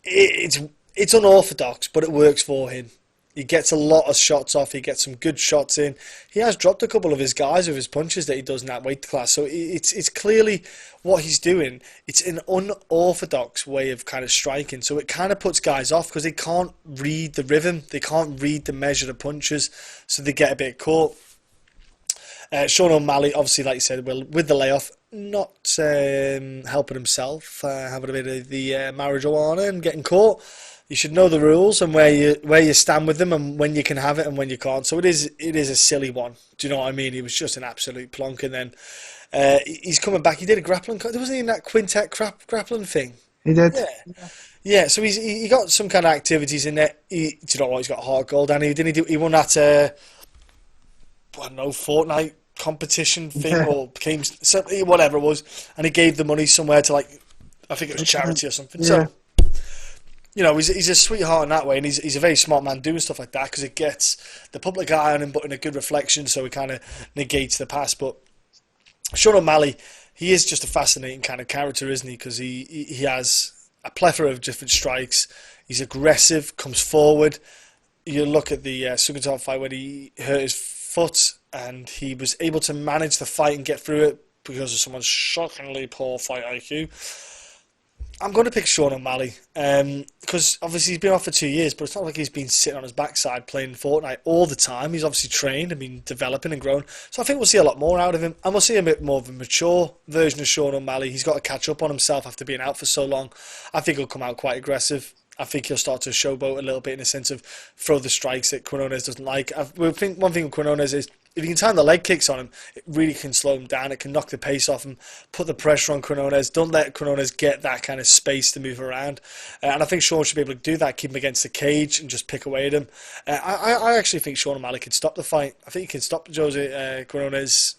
S2: It's unorthodox, but it works for him. He gets a lot of shots off. He gets some good shots in. He has dropped a couple of his guys with his punches that he does in that weight class. So it's clearly what he's doing. It's an unorthodox way of kind of striking. So it kind of puts guys off because they can't read the rhythm. They can't read the measure of punches. So they get a bit caught. Sean O'Malley, obviously, like you said, well, with the layoff, not helping himself, having a bit of the marijuana and getting caught. You should know the rules and where you stand with them and when you can have it and when you can't. So it is a silly one. Do you know what I mean? He was just an absolute plonk. And then he's coming back. He did a grappling. Wasn't he in that quintet grappling thing?
S1: He did.
S2: Yeah. So he got some kind of activities in there. Do you know what? He's got heart gold. And he won that I don't know, Fortnite competition thing or became whatever it was. And he gave the money somewhere to I think it was charity or something.
S1: Yeah.
S2: So. You know, he's a sweetheart in that way, and he's a very smart man doing stuff like that because it gets the public eye on him, but in a good reflection, so it kind of negates the past. But Sean O'Malley, he is just a fascinating kind of character, isn't he? Because he has a plethora of different strikes. He's aggressive, comes forward. You look at the Sukhatov fight when he hurt his foot, and he was able to manage the fight and get through it because of someone's shockingly poor fight IQ. I'm going to pick Sean O'Malley because obviously he's been off for 2 years, but it's not like he's been sitting on his backside playing Fortnite all the time. He's obviously trained and been developing and grown. So I think we'll see a lot more out of him, and we'll see a bit more of a mature version of Sean O'Malley. He's got to catch up on himself after being out for so long. I think he'll come out quite aggressive. I think he'll start to showboat a little bit in the sense of throw the strikes that Quinones doesn't like. I think one thing with Quinones is if you can time the leg kicks on him, it really can slow him down. It can knock the pace off him, put the pressure on Quinones. Don't let Quinones get that kind of space to move around. And I think Sean should be able to do that, keep him against the cage and just pick away at him. I actually think Sean O'Malley can stop the fight. I think he can stop Jose Quinones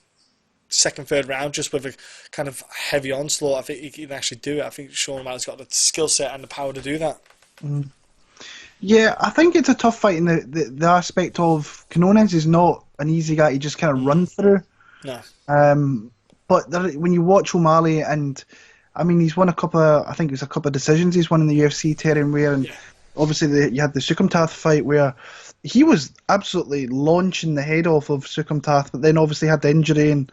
S2: second, third round just with a kind of heavy onslaught. I think he can actually do it. I think Sean O'Malley's got the skill set and the power to do that.
S1: Mm. Yeah, I think it's a tough fight in the aspect of Quinones is not an easy guy to just kind of run through.
S2: No.
S1: But when you watch O'Malley, and I mean, he's won a couple of decisions he's won in the UFC terrain where, and obviously you had the Sukhamtath fight where he was absolutely launching the head off of Sukhamtath, but then obviously had the injury and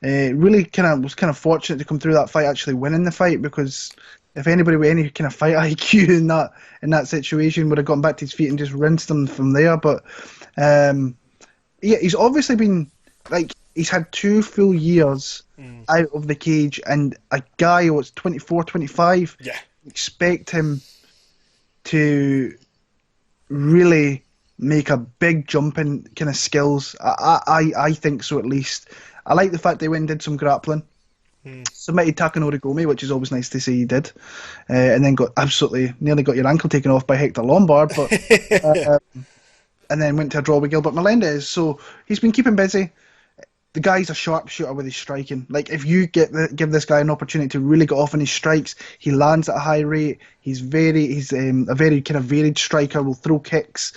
S1: really was kind of fortunate to come through that fight actually winning the fight, because if anybody with any kind of fight IQ in that situation would have gotten back to his feet and just rinsed him from there. But he's obviously been he's had 2 full years out of the cage, and a guy who's 24, 25, expect him to really make a big jump in kind of skills. I think so, at least. I like the fact they went and did some grappling. Submitted Takanori Gomi, which is always nice to see he did, and then nearly got your ankle taken off by Hector Lombard, but and then went to a draw with Gilbert Melendez. So he's been keeping busy. The guy's a sharpshooter with his striking. Like, if you give this guy an opportunity to really get off on his strikes, he lands at a high rate. He's a very kind of varied striker. Will throw kicks,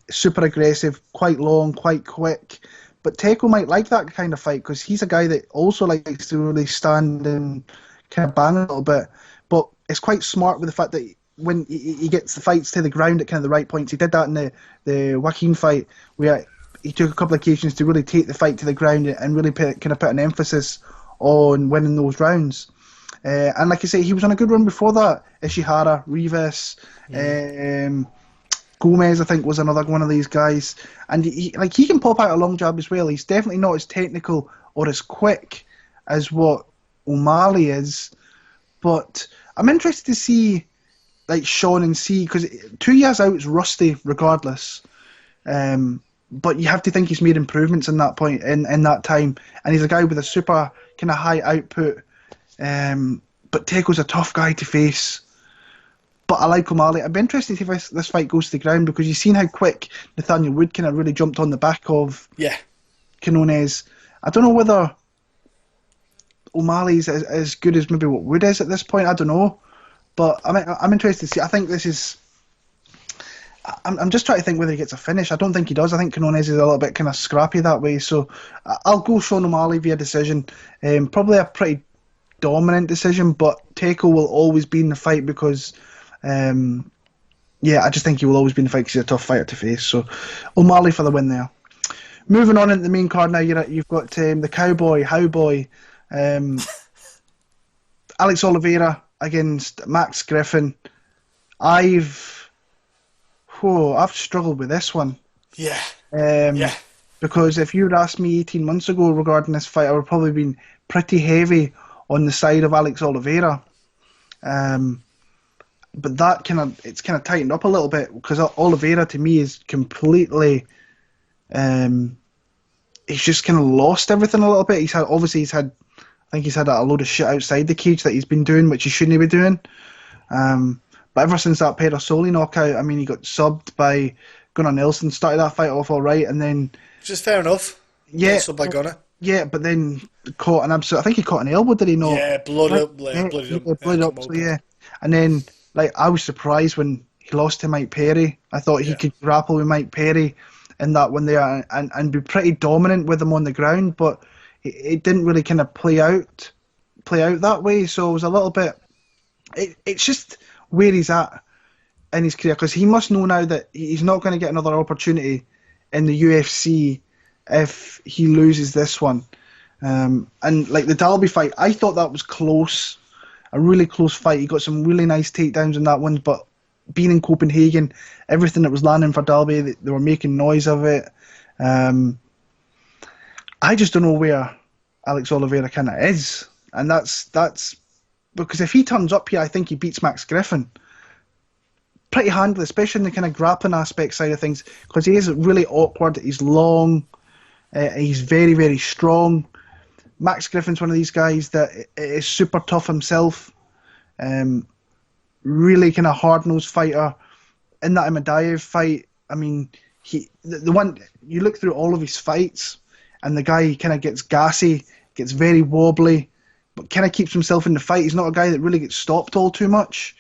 S1: super aggressive, quite long, quite quick. But Teko might like that kind of fight because he's a guy that also likes to really stand and kind of bang a little bit. But it's quite smart with the fact that when he gets the fights to the ground at kind of the right points. He did that in the Joaquin fight where he took a couple of occasions to really take the fight to the ground and really put an emphasis on winning those rounds. And like I say, he was on a good run before that. Ishihara, Rivas, Gomez, I think, was another one of these guys. And he can pop out a long jab as well. He's definitely not as technical or as quick as what O'Malley is. But I'm interested to see Sean and C, because 2 years out is rusty regardless. But you have to think he's made improvements in that point, in that time. And he's a guy with a super kind of high output. But Teko's a tough guy to face. But I like O'Malley. I'd be interested to see if this fight goes to the ground, because you've seen how quick Nathaniel Wood kind of really jumped on the back of Quinones. I don't know whether O'Malley's as good as maybe what Wood is at this point. I don't know. But I'm interested to see. I think this is... I'm just trying to think whether he gets a finish. I don't think he does. I think Quinones is a little bit kind of scrappy that way. So I'll go Sean O'Malley via decision. Probably a pretty dominant decision, but Teko will always be in the fight because Yeah, I just think he will always be in the fight because he's a tough fighter to face. So O'Malley for the win there. Moving on into the main card now, you've got the Cowboy, Alex Oliveira against Max Griffin. I've struggled with this one.
S2: Yeah.
S1: Because if you'd asked me 18 months ago regarding this fight, I would probably been pretty heavy on the side of Alex Oliveira. But that it's kind of tightened up a little bit because Oliveira to me is completely, he's just kind of lost everything a little bit. I think he's had a load of shit outside the cage that he's been doing, which he shouldn't be doing. But ever since that Pedro Soli knockout, I mean, he got subbed by Gunnar Nelson, started that fight off all right, and then...
S2: Which is fair enough.
S1: Yeah.
S2: Subbed by Gunnar.
S1: Yeah, but then caught an absolute... I think he caught an elbow, did he not?
S2: Yeah, blood up.
S1: So yeah. And then, I was surprised when he lost to Mike Perry. I thought he could grapple with Mike Perry in that one there and be pretty dominant with him on the ground, but it didn't really kind of play out that way. So it was a little bit... It's just where he's at in his career, because he must know now that he's not going to get another opportunity in the UFC if he loses this one. And the Dalby fight, I thought that was close, a really close fight. He got some really nice takedowns in that one, but being in Copenhagen, everything that was landing for Dalby, they were making noise of it. I just don't know where Alex Oliveira kind of is, and that's because if he turns up here, I think he beats Max Griffin pretty handily, especially in the kind of grappling aspect side of things, because he is really awkward. He's long, he's very, very strong. Max Griffin's one of these guys that is super tough himself, really kind of hard-nosed fighter. In that Imadaev fight, I mean, the one you look through all of his fights, and the guy kind of gets gassy, gets very wobbly, but kind of keeps himself in the fight. He's not a guy that really gets stopped all too much.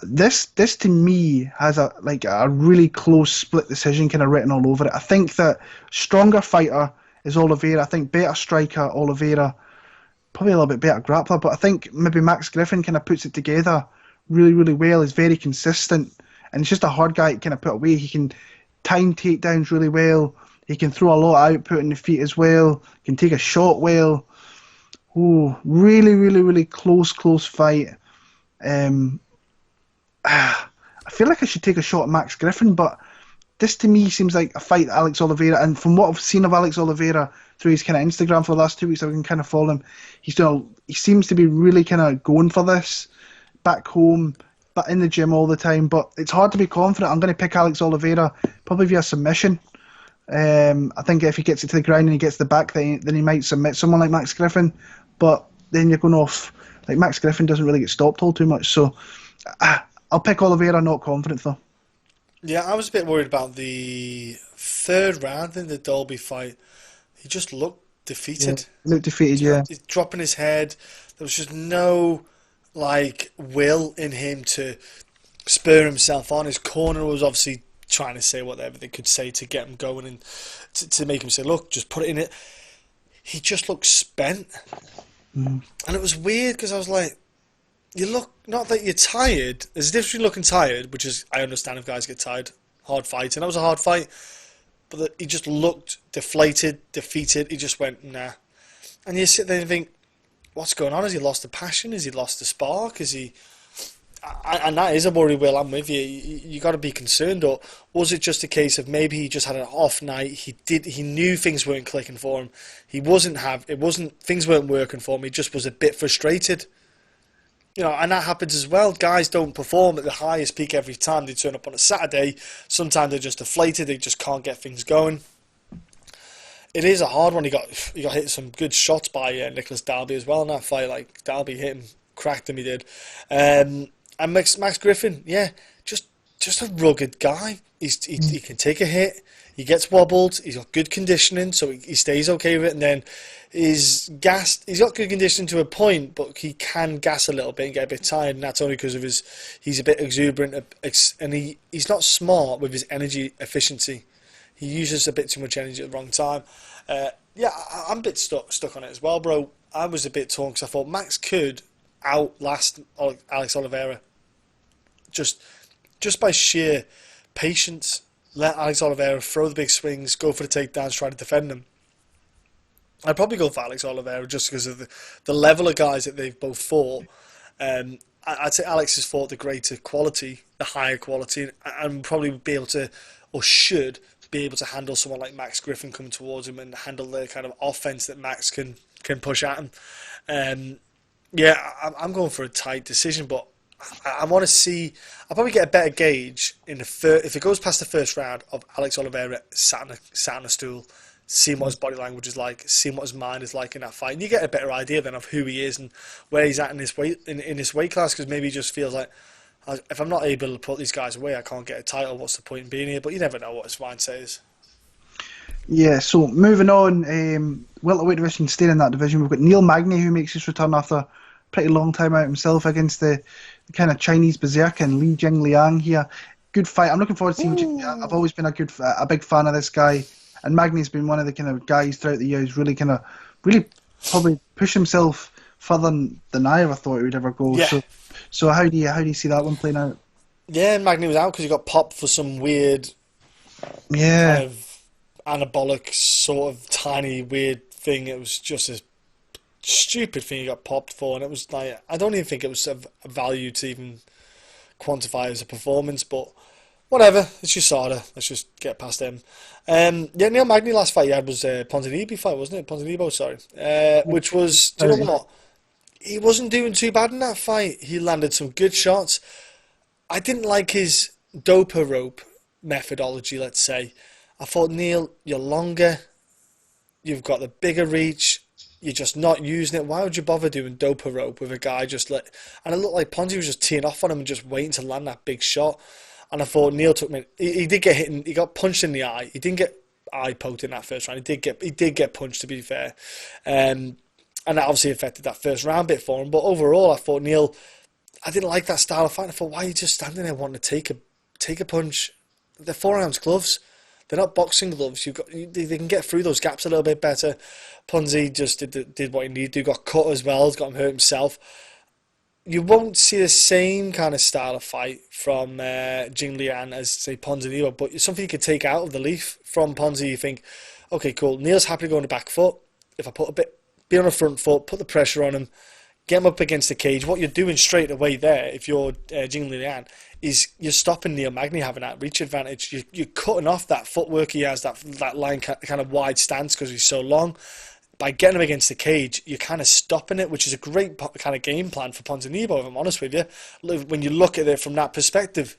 S1: This to me has a really close split decision kind of written all over it. I think that stronger fighter is Oliveira. I think better striker Oliveira, probably a little bit better grappler, but I think maybe Max Griffin kind of puts it together really, really well. He's very consistent, and he's just a hard guy to kind of put away. He can time takedowns really well. He can throw a lot of output in the feet as well. Can take a shot well. Really, really, really close fight. I feel like I should take a shot at Max Griffin, but this to me seems like a fight that Alex Oliveira, and from what I've seen of Alex Oliveira through his kind of Instagram for the last 2 weeks, I can kind of follow him. He seems to be really kind of going for this back home, but in the gym all the time. But it's hard to be confident. I'm going to pick Alex Oliveira probably via submission. I think if he gets it to the ground and he gets the back, then he might submit someone like Max Griffin. But then you're going off, Max Griffin doesn't really get stopped all too much. So I'll pick Oliveira, not confident though.
S2: Yeah, I was a bit worried about the third round in the Dalby fight. He just looked defeated.
S1: Yeah, looked defeated, yeah.
S2: He's dropping his head. There was just no will in him to spur himself on. His corner was obviously trying to say whatever they could say to get him going and to make him say, look, just put it in it. He just looked spent. And it was weird because I was like, you look, not that you're tired. There's a difference between looking tired, which is, I understand if guys get tired, hard fighting. That was a hard fight. But he just looked deflated, defeated. He just went, nah. And you sit there and think, what's going on? Has he lost the passion? Has he lost the spark? Is he... And that is a worry, Will. I'm with you. You got to be concerned. Or was it just a case of maybe he just had an off night? He knew things weren't clicking for him. Things weren't working for him. He just was a bit frustrated. And that happens as well. Guys don't perform at the highest peak every time they turn up on a Saturday. Sometimes they're just deflated. They just can't get things going. It is a hard one. He got hit some good shots by Nicholas Dalby as well in that fight. Dalby hit him, cracked him. He did. And Max Griffin, yeah, just a rugged guy. He can take a hit. He gets wobbled. He's got good conditioning, so he stays okay with it. And then he's gassed. He's got good conditioning to a point, but he can gas a little bit and get a bit tired. And that's only because of he's a bit exuberant, and he's not smart with his energy efficiency. He uses a bit too much energy at the wrong time. I'm a bit stuck on it as well, bro. I was a bit torn because I thought Max could outlast Alex Oliveira. Just by sheer patience, let Alex Oliveira throw the big swings, go for the takedowns, try to defend them. I'd probably go for Alex Oliveira just because of the level of guys that they've both fought. I'd say Alex has fought the greater quality, the higher quality, and probably be able to, or should be able to handle someone like Max Griffin coming towards him and handle the kind of offense that Max can push at him. I'm going for a tight decision, but I want to see. I'll probably get a better gauge in the if it goes past the first round of Alex Oliveira sat on a stool, seeing what his body language is like, seeing what his mind is like in that fight, and you get a better idea then of who he is and where he's at in this weight class. Because maybe he just feels like, if I'm not able to put these guys away, I can't get a title. What's the point in being here? But you never know what his mindset is.
S1: Yeah, so moving on, welterweight division, staying in that division, we've got Neil Magny, who makes his return after a pretty long time out himself against the kind of Chinese berserker and Jingliang here. Good fight. I'm looking forward to seeing Jingliang. I've always been a big fan of this guy, and Magny's been one of the kind of guys throughout the years really probably push himself further than I ever thought he would ever go.
S2: Yeah.
S1: So how do you see that one playing out?
S2: Yeah, Magny was out because he got popped for some weird, kind of anabolic sort of tiny weird thing. It was just a stupid thing he got popped for, and it was like, I don't even think it was of value to even quantify as a performance, but whatever, it's USADA, let's just get past him. Neil Magny last fight he had was a Ponzinibbio fight, wasn't it? Ponzinibbio, sorry. Which was, do you know what? He wasn't doing too bad in that fight. He landed some good shots. I didn't like his doper rope methodology, let's say. I thought, Neil, you're longer, you've got the bigger reach, you're just not using it. Why would you bother doing doper rope with a guy just like... And it looked like Ponzi was just teeing off on him and just waiting to land that big shot. And I thought Neil took me... He did get hit, he got punched in the eye. He didn't get eye poked in that first round. He did get punched, to be fair. And that obviously affected that first round bit for him. But overall, I thought, Neil, I didn't like that style of fight. I thought, why are you just standing there wanting to take a punch? They're 4-ounce gloves. They're not boxing gloves. They can get through those gaps a little bit better. Ponzi just did what he needed to do. Got cut as well. Got him hurt himself. You won't see the same kind of style of fight from Jingliang as, say, Ponzinibbio, but it's something you could take out of the leaf from Ponzi. You think, okay, cool. Neil's happy to go on the back foot. If I be on the front foot, put the pressure on him, get him up against the cage. What you're doing straight away there, if you're Jingliang, is you're stopping Neil Magny having that reach advantage. You're cutting off that footwork he has, that line kind of wide stance because he's so long. By getting him against the cage, you're kind of stopping it, which is a great kind of game plan for Ponzinibbio, if I'm honest with you, when you look at it from that perspective.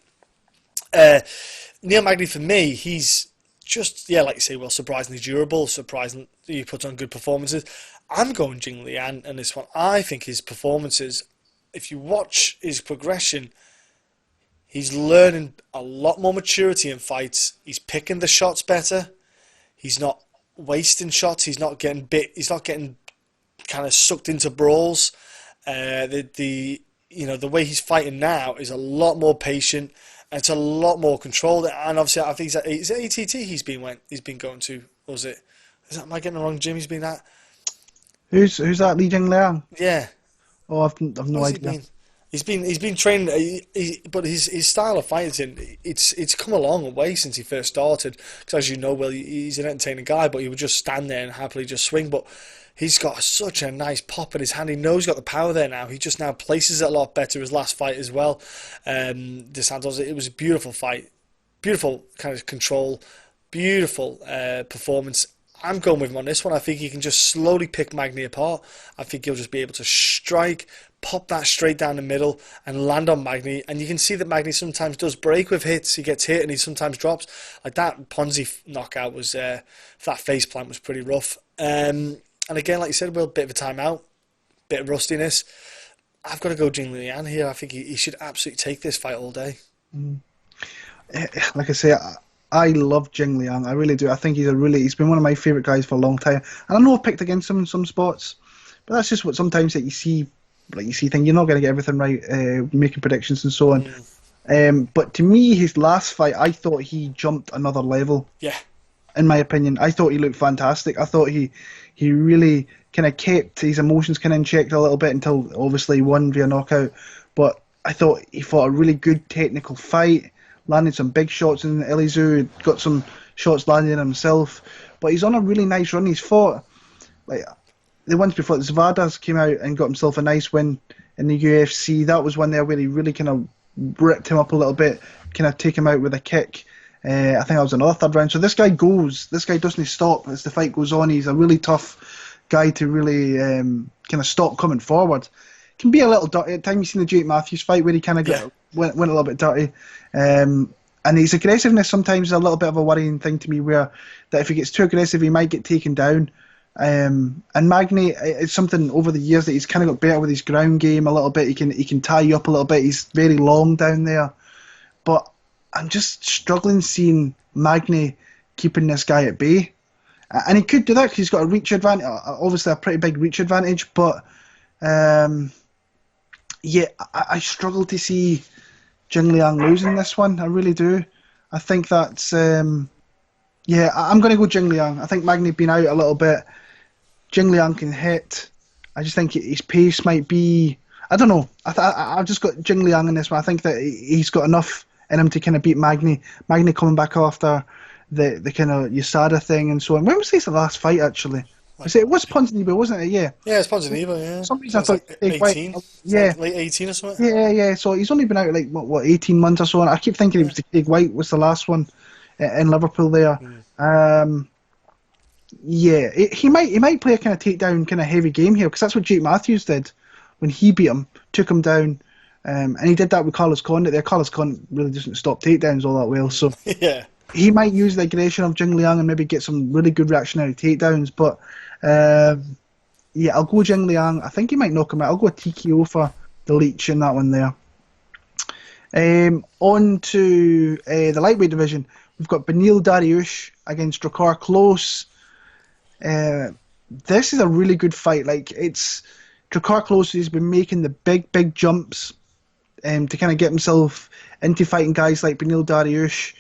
S2: Neil Magny, for me, he's just, like you say, well, surprisingly durable, surprisingly he puts on good performances. I'm going Jingliang in this one. I think his performances, if you watch his progression, he's learning a lot more maturity in fights. He's picking the shots better. He's not wasting shots. He's not getting bit. He's not getting kind of sucked into brawls. The way he's fighting now is a lot more patient. And it's a lot more controlled. And obviously, I think is it ATT he's been going to? Or was it? Am I getting the wrong gym he's been at?
S1: Who's that? Li Jingliang?
S2: Yeah.
S1: Oh, I've no idea.
S2: He's been training, but his style of fighting, it's come a long way since he first started. Because as you know, well, he's an entertaining guy, but he would just stand there and happily just swing. But he's got such a nice pop in his hand. He knows he's got the power there now. He just now places it a lot better. His last fight as well, DeSantos, it was a beautiful fight, beautiful kind of control, beautiful performance. I'm going with him on this one. I think he can just slowly pick Magny apart. I think he'll just be able to strike, pop that straight down the middle and land on Magny. And you can see that Magny sometimes does break with hits. He gets hit and he sometimes drops. Like that Ponzi knockout was, that face plant was pretty rough. And again, like you said, well, a bit of a timeout, bit of rustiness. I've got to go Jingliang here. I think he should absolutely take this fight all day.
S1: Like I say, I love Jingliang. I really do. I think he's been one of my favourite guys for a long time. And I know I've picked against him in some spots, but that's just what sometimes that you see things. You're not going to get everything right, making predictions and so on. But to me, his last fight, I thought he jumped another level.
S2: Yeah.
S1: in my opinion. I thought he looked fantastic. I thought he really kind of kept his emotions kind of in check a little bit until obviously he won via knockout. But I thought he fought a really good technical fight, landed some big shots in Elizu, got some shots landed in himself. But he's on a really nice run. He's fought, like, the ones before, Zavadas came out and got himself a nice win in the UFC. That was one there where he really kind of ripped him up a little bit, kind of take him out with a kick. I think that was another third round. So this guy doesn't stop as the fight goes on. He's a really tough guy to really kind of stop coming forward. Can be a little dirty at times. You've seen the Jake Matthews fight where he kind of went a little bit dirty. And his aggressiveness sometimes is a little bit of a worrying thing to me, where that if he gets too aggressive, he might get taken down. And Magny, it's something over the years that he's kind of got better with his ground game a little bit. He can tie you up a little bit. He's very long down there. But I'm just struggling seeing Magny keeping this guy at bay. And he could do that because he's got a reach advantage, obviously a pretty big reach advantage. But I struggle to see Jingliang losing this one. I really do. I think that's I'm going to go Jingliang. I think Magny been out a little bit. Jingliang can hit. I just think his pace might be, I don't know. I've just got Jingliang in this one. I think that he's got enough in him to kind of beat Magny. Magny coming back after the kind of USADA thing and so on. When was this the last fight actually? It was Ponzinibbio, wasn't it? Yeah.
S2: Yeah, it's Ponzinibbio, yeah.
S1: For some reason I thought...
S2: Like 18? Like late 18 or something?
S1: Yeah. So he's only been out like, what 18 months or so. And I keep thinking it was the Craig White was the last one in Liverpool there. He might play a kind of takedown, kind of heavy game here, because that's what Jake Matthews did when he beat him, took him down. And he did that with Carlos Condit there. Carlos Condit really doesn't stop takedowns all that well. So he might use the aggression of Jingliang and maybe get some really good reactionary takedowns. But I'll go Jingliang. I think he might knock him out. I'll go TKO for the Leech in that one there. On to the lightweight division. We've got Beneil Dariush against Drakkar Klose. This is a really good fight. Like, it's Drakkar Klose has been making the big jumps to kind of get himself into fighting guys like Beneil Dariush.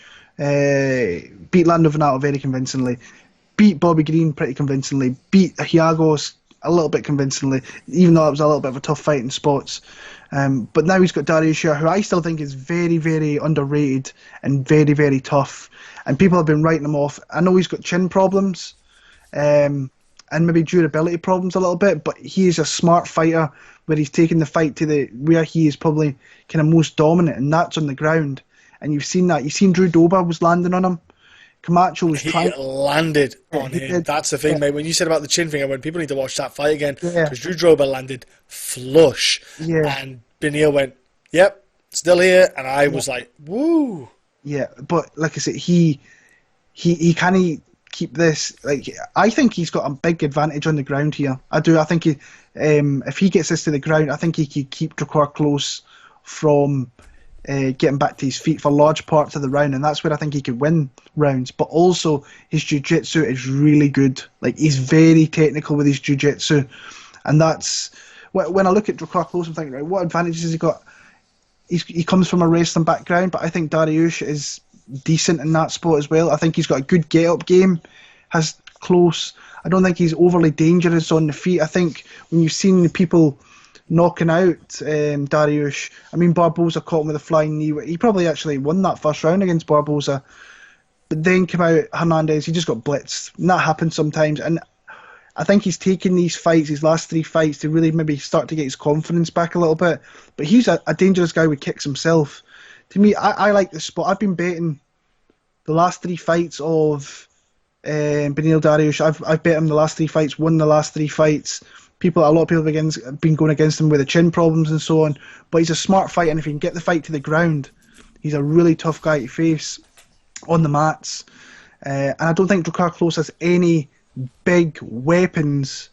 S1: Beat Lando Venato very convincingly. Beat Bobby Green pretty convincingly. Beat Hiagos a little bit convincingly, even though it was a little bit of a tough fight in spots. But now he's got Dariush here, who I still think is very, very underrated and very, very tough. And people have been writing him off. I know he's got chin problems and maybe durability problems a little bit, but he is a smart fighter where he's taking the fight to where he is probably kind of most dominant, and that's on the ground. And you've seen that. You've seen Drew Dober was landing on him. Camacho was trying.
S2: He landed on him. That's the thing, mate. When you said about the chin thing, I went, people need to watch that fight again, because Drew Dober landed flush. And Beneil went, yep, still here. And I was like, woo. Yeah,
S1: but like I said, he can't keep this. Like, I think he's got a big advantage on the ground here. I do. I think if he gets this to the ground, I think he could keep Drakkar Klose from getting back to his feet for large parts of the round, and that's where I think he could win rounds. But also, his jiu-jitsu is really good. Like, he's very technical with his jiu-jitsu, and that's when I look at Drakkar Klose, I'm thinking, right, what advantages has he got? He comes from a wrestling background, but I think Dariush is decent in that spot as well. I think he's got a good get-up game. Has close. I don't think he's overly dangerous on the feet. I think when you've seen the people knocking out Dariush, I mean, Barboza caught him with a flying knee. He probably actually won that first round against Barboza. But then came out Hernandez, he just got blitzed. And that happens sometimes. And I think he's taken these fights, his last 3 fights, to really maybe start to get his confidence back a little bit. But he's a dangerous guy with kicks himself. To me, I like this spot. I've been betting the last 3 fights of Beneil Dariush. I've bet him the last 3 fights, won the last 3 fights. A lot of people have been going against him with the chin problems and so on. But he's a smart fighter, and if he can get the fight to the ground, he's a really tough guy to face on the mats. And I don't think Drakkar Klose has any big weapons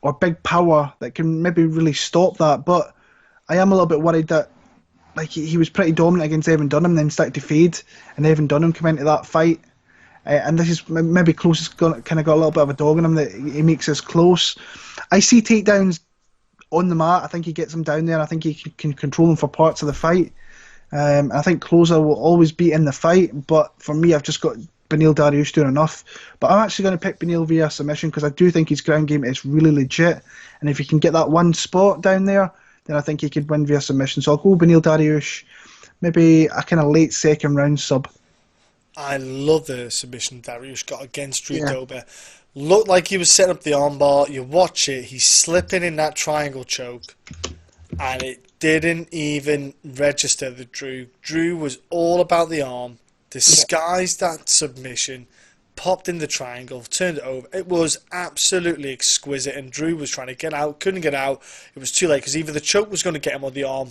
S1: or big power that can maybe really stop that. But I am a little bit worried that, like, he was pretty dominant against Evan Dunham, then started to fade, and Evan Dunham came into that fight. And this is maybe Klose has kind of got a little bit of a dog in him that he makes us close. I see takedowns on the mat. I think he gets them down there. I think he can control them for parts of the fight. I think Klose will always be in the fight. But for me, I've just got Beneil Dariush doing enough. But I'm actually going to pick Beneil via submission because I do think his ground game is really legit. And if he can get that one spot down there, then I think he could win via submission. So I'll go Beneil Dariush, maybe a kind of late second round sub.
S2: I love the submission Dariush got against Drew Dober. Looked like he was setting up the armbar. You watch it, he's slipping in that triangle choke, and it didn't even register the Drew. Drew was all about the arm, disguised that submission, popped in the triangle, turned it over. It was absolutely exquisite, and Drew was trying to get out, couldn't get out. It was too late because either the choke was going to get him on the arm.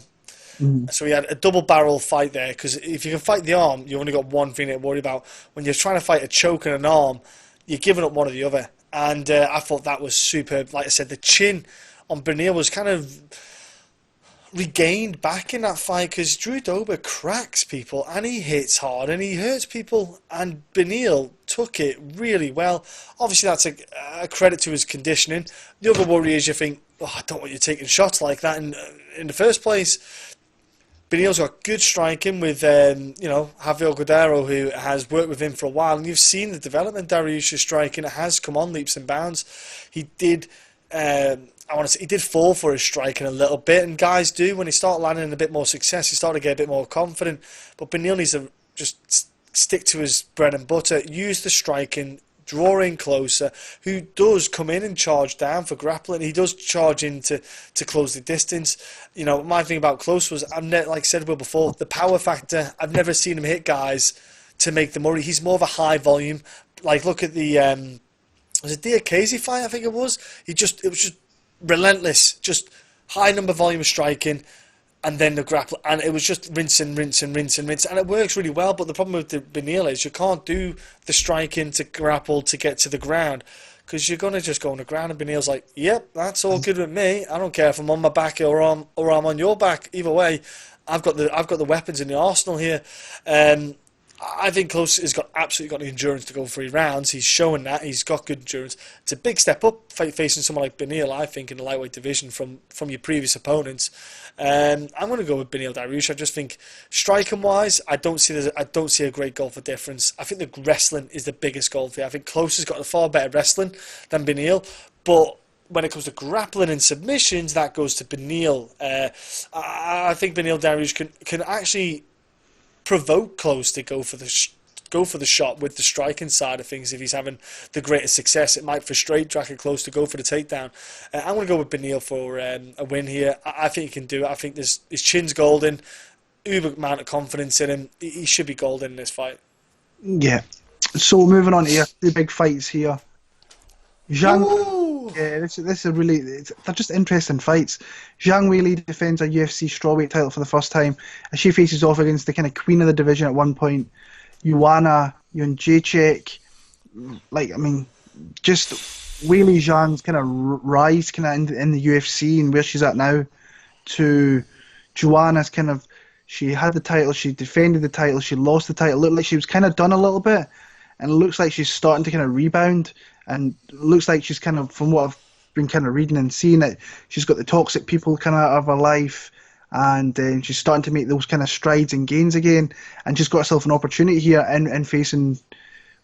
S2: So he had a double barrel fight there, because if you can fight the arm, you've only got one thing to worry about. When you're trying to fight a choke and an arm, you're giving up one or the other. And I thought that was superb. Like I said, the chin on Beneil was kind of regained back in that fight, because Drew Dober cracks people and he hits hard and he hurts people, and Beneil took it really well. Obviously that's a credit to his conditioning. The other worry is you think, oh, I don't want you taking shots like that in the first place. Beneil's got good striking with, Javier Godero, who has worked with him for a while, and you've seen the development. Dariush's striking, it has come on leaps and bounds. He did, he did fall for his striking a little bit, and guys do when they start landing a bit more success. He started to get a bit more confident, but Beneil needs to just stick to his bread and butter, use the striking, draw in Klose, who does come in and charge down for grappling. He does charge in to close the distance. You know, my thing about Klose was, like I said before, the power factor. I've never seen him hit guys to make them worry. He's more of a high volume. Like, look at the was it Diakaze fight? I think it was. It was just relentless, just high number volume of striking, and then the grapple, and it was just rinse, and it works really well. But the problem with the Beneil is you can't do the striking to grapple to get to the ground, because you're gonna just go on the ground, and Beneil's like, "Yep, that's all good with me. I don't care if I'm on my back or I'm on your back. Either way, I've got the weapons in the arsenal here." I think Klose has absolutely got the endurance to go 3 rounds. He's showing that. He's got good endurance. It's a big step up facing someone like Beneil, I think, in the lightweight division from your previous opponents. I'm going to go with Beneil Dariush. I just think striking-wise, I don't see a great goal for difference. I think the wrestling is the biggest goal for you. I think Klose has got a far better wrestling than Beneil, but when it comes to grappling and submissions, that goes to Beneil. I think Beneil Dariush can actually provoke Klose to go for the shot with the striking side of things. If he's having the greatest success, it might frustrate Drakkar Klose to go for the takedown. I'm going to go with Beneil for a win here. I think he can do it. I think his chin's golden, uber amount of confidence in him. He should be golden in this fight. Yeah.
S1: So moving on here, 2 big fights here. Zhang. Yeah, this is they're just interesting fights. Zhang Weili defends a UFC strawweight title for the first time, and she faces off against the kind of queen of the division at one point, Joanna Jedrzejczyk. Just Weili Zhang's kind of rise kind of in the UFC and where she's at now, to Joanna's kind of, she had the title, she defended the title, she lost the title, looked like she was kind of done a little bit, and it looks like she's starting to kind of rebound. And it looks like she's kind of, from what I've been kind of reading and seeing, it, she's got the toxic people kind of out of her life, and she's starting to make those kind of strides and gains again, and she's got herself an opportunity here in facing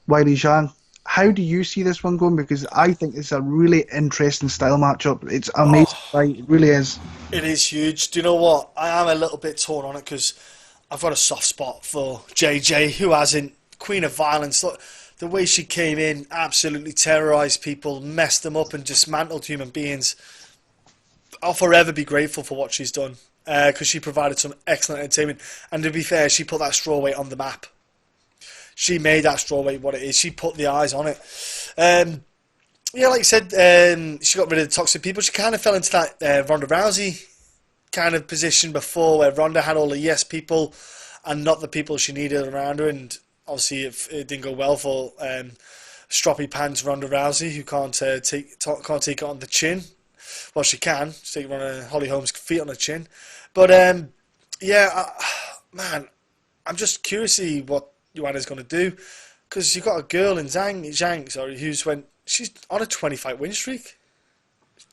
S1: Weili Zhang. How do you see this one going? Because I think it's a really interesting style matchup. It's amazing fight. It really is.
S2: It is huge. Do you know what? I am a little bit torn on it, because I've got a soft spot for JJ, who hasn't. Queen of violence. Look, the way she came in, absolutely terrorised people, messed them up and dismantled human beings. I'll forever be grateful for what she's done, because she provided some excellent entertainment. And to be fair, she put that strawweight on the map. She made that strawweight what it is. She put the eyes on it. Like I said, she got rid of the toxic people. She kind of fell into that Ronda Rousey kind of position before, where Ronda had all the yes people and not the people she needed around her. And obviously, it didn't go well for stroppy pants Ronda Rousey, who can't take it on the chin. Well, she can. She's taking one of Holly Holm's feet on the chin. But, man, I'm just curious to see what Joanna's going to do. Because you've got a girl in Zhang, she's on a 20-fight win streak.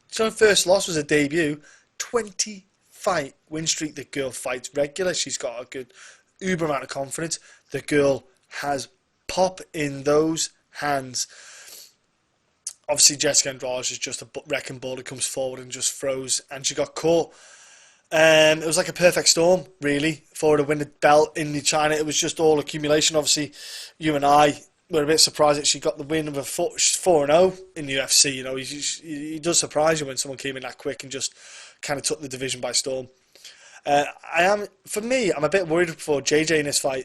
S2: So her first loss was a debut. 20-fight win streak. The girl fights regular. She's got a good uber amount of confidence. The girl has pop in those hands. Obviously, Jessica Andrade is just a wrecking ball that comes forward and just throws, and she got caught. It was like a perfect storm, really, for her to win the belt in China. It was just all accumulation. Obviously, you and I were a bit surprised that she got the win of a 4-0 in the UFC. You know, he does surprise you when someone came in that quick and just kind of took the division by storm. I'm a bit worried for JJ in this fight.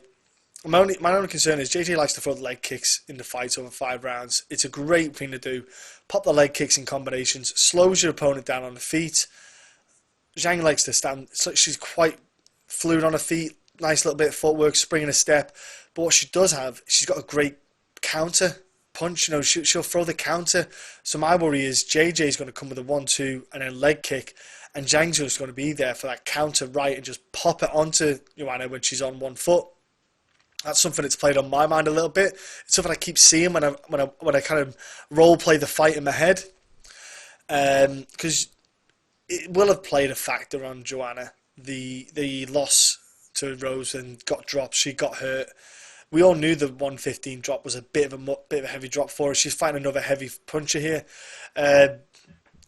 S2: My only concern is JJ likes to throw the leg kicks in the fight over 5 rounds. It's a great thing to do. Pop the leg kicks in combinations, slows your opponent down on the feet. Zhang likes to stand, so she's quite fluid on her feet, nice little bit of footwork, spring and a step. But what she does have, she's got a great counter punch. You know, she'll throw the counter. So my worry is JJ's going to come with a 1-2 and then leg kick, and Zhang's just going to be there for that counter right and just pop it onto Joanna when she's on one foot. That's something that's played on my mind a little bit. It's something I keep seeing when I kind of role play the fight in my head, because it will have played a factor on Joanna. The loss to Rose and got dropped. She got hurt. We all knew the 115 drop was a bit of a heavy drop for her. She's fighting another heavy puncher here.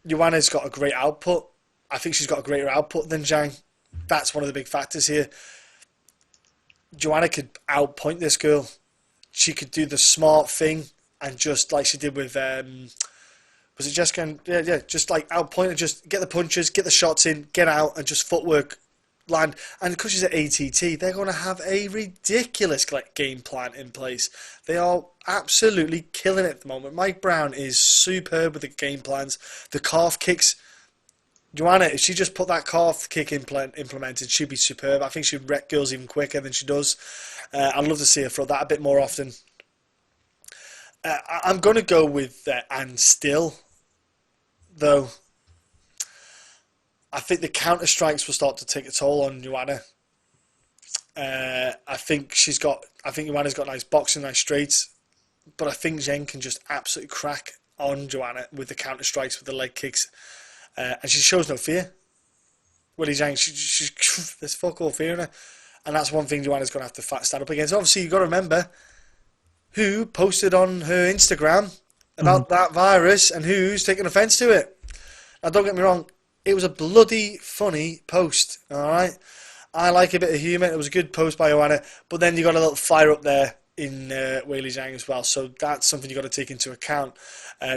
S2: Joanna's got a great output. I think she's got a greater output than Zhang. That's one of the big factors here. Joanna could outpoint this girl. She could do the smart thing and just like she did with was it Jessica? Yeah, just like outpoint her, just get the punches, get the shots in, get out, and just footwork land. And because she's at ATT, they're going to have a ridiculous game plan in place. They are absolutely killing it at the moment. Mike Brown is superb with the game plans. The calf kicks. Joanna, if she just put that calf kick implemented, she'd be superb. I think she'd wreck girls even quicker than she does. I'd love to see her throw that a bit more often. I'm going to go with and still, though. I think the counter strikes will start to take a toll on Joanna. I think Joanna's got nice boxing, nice straights, but I think Zhang can just absolutely crack on Joanna with the counter strikes, with the leg kicks. And she shows no fear. Weili Zhang, there's fuck all fear in her. And that's one thing Joanna's going to have to stand up against. Obviously, you've got to remember who posted on her Instagram about that virus and who's taking offence to it. Now, don't get me wrong, it was a bloody funny post, alright? I like a bit of humour. It was a good post by Joanna. But then you got a little fire up there in Weili Zhang as well. So that's something you've got to take into account.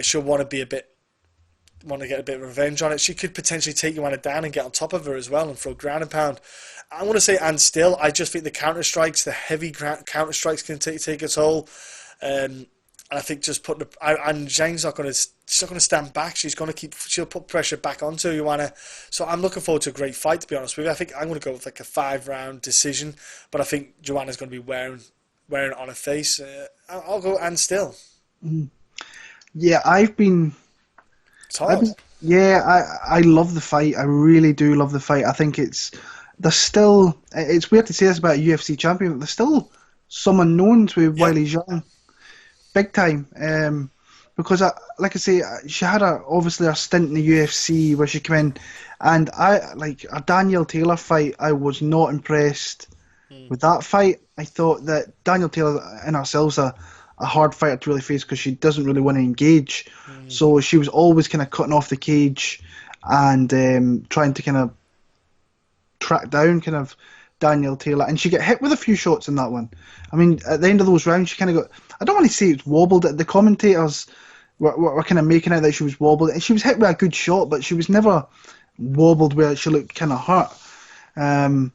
S2: She'll want to get a bit of revenge on it. She could potentially take Joanna down and get on top of her as well and throw ground and pound. I want to say, and still, I just think the counter strikes, the heavy counter strikes, can take a toll. And I think just and Zhang's not going to stand back. She'll put pressure back onto Joanna. So I'm looking forward to a great fight, to be honest with you. I think I'm going to go with like a 5-round decision, but I think Joanna's going to be wearing it on her face. I'll go and still.
S1: Yeah, it's hard. I love the fight. I really do love the fight. I think it's weird to say this about a UFC champion, but there's still some unknowns with Weili Zhang, big time. Because like I say, she had obviously a stint in the UFC where she came in, and a Daniel Taylor fight. I was not impressed with that fight. I thought that Daniel Taylor in herself's a hard fighter to really face because she doesn't really want to engage. So she was always kind of cutting off the cage and trying to kind of track down kind of Daniel Taylor. And she got hit with a few shots in that one. I mean, at the end of those rounds, she kind of got... I don't want to say it's wobbled. The commentators were kind of making out that she was wobbled. And she was hit with a good shot, but she was never wobbled where she looked kind of hurt.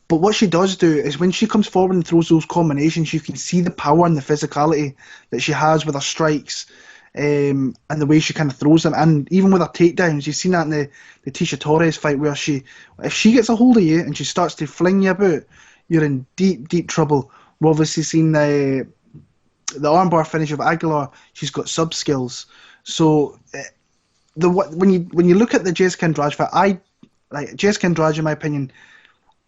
S1: But what she does do is when she comes forward and throws those combinations, you can see the power and the physicality that she has with her strikes, and the way she kind of throws them. And even with her takedowns, you've seen that in the Tisha Torres fight, where if she gets a hold of you and she starts to fling you about, you're in deep, deep trouble. We've obviously seen the armbar finish of Aguilar. She's got sub skills. So when you look at the Jessica Andrade fight, Jessica Andrade, in my opinion,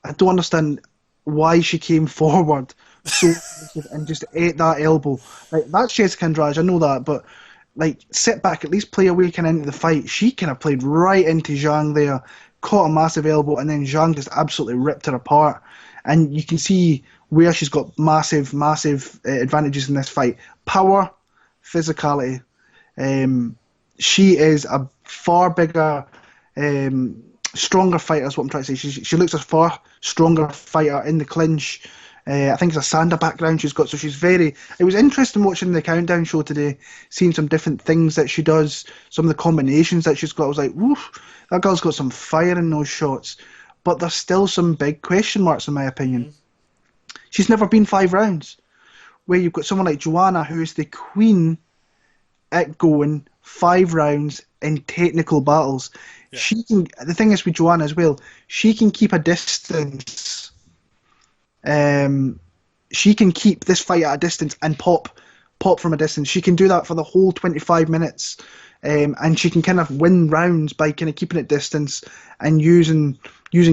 S1: I don't understand why she came forward so and just ate that elbow. Like, that's Jessica Andrade, I know that, but sit back, at least play away kind of into the fight. She kind of played right into Zhang there, caught a massive elbow, and then Zhang just absolutely ripped her apart. And you can see where she's got massive advantages in this fight. Power, physicality. She is a far bigger, stronger fighter is what I'm trying to say. She looks a far stronger fighter in the clinch. I think it's a Sanda background she's got, so she's very... It was interesting watching the Countdown show today, seeing some different things that she does, some of the combinations that she's got. I was like, woof, that girl's got some fire in those shots. But there's still some big question marks, in my opinion. She's never been 5 rounds. Where you've got someone like Joanna, who is the queen at going 5 rounds in technical battles. Yeah. She can... The thing is with Joanna as well, she can keep a distance... she can keep this fight at a distance and pop from a distance. She can do that for the whole 25 minutes, and she can kind of win rounds by kind of keeping it distance and using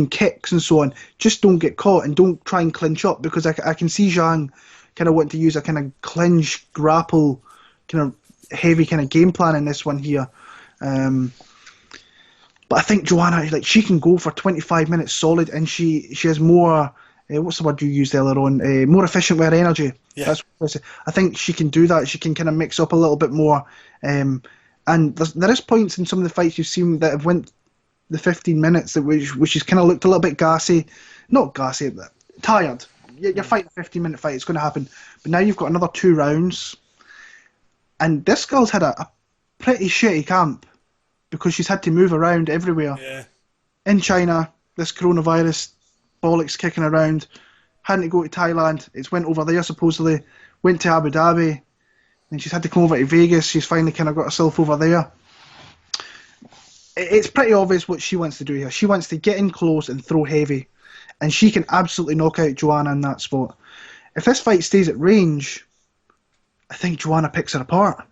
S1: kicks and so on. Just don't get caught and don't try and clinch up, because I can see Zhang kind of wanting to use a kind of clinch, grapple, kind of heavy kind of game plan in this one here. But I think Joanna, like, she can go for 25 minutes solid, and she has more... what's the word you used earlier on? More efficient with her energy. Yeah. That's what I say. I think she can do that. She can kind of mix up a little bit more. And there is points in some of the fights you've seen that have went the 15 minutes, which has kind of looked a little bit gassy. Not gassy, but tired. You're fighting a 15-minute fight. It's going to happen. But now you've got another 2 rounds. And this girl's had a pretty shitty camp because she's had to move around everywhere. Yeah. In China, this coronavirus... bollocks kicking around, hadn't to go to Thailand. It's went over there supposedly, went to Abu Dhabi, and she's had to come over to Vegas. She's finally kind of got herself over there. It's pretty obvious what she wants to do here. She wants to get in close and throw heavy, and she can absolutely knock out Joanna in that spot. If this fight stays at range, I think Joanna picks her apart.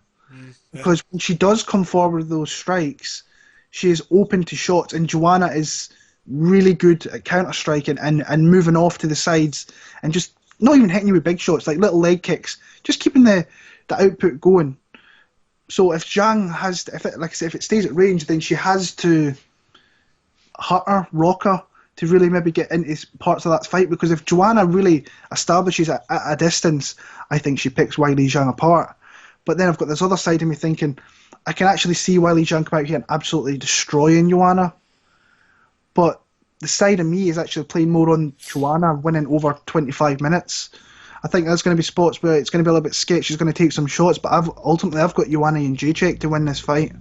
S1: Because when she does come forward with those strikes, she is open to shots, and Joanna is... really good at counter striking and moving off to the sides and just not even hitting you with big shots, like little leg kicks, just keeping the output going. So if Zhang has, if it stays at range, then she has to hurt her, rock her, to really maybe get into parts of that fight. Because if Joanna really establishes at a distance, I think she picks Weili Zhang apart. But then I've got this other side of me thinking, I can actually see Weili Zhang come out here and absolutely destroying Joanna. But the side of me is actually playing more on Joanna winning over 25 minutes. I think there's going to be spots where it's going to be a little bit sketchy. She's going to take some shots, but I've got Joanna and Jedrzejczyk to win this fight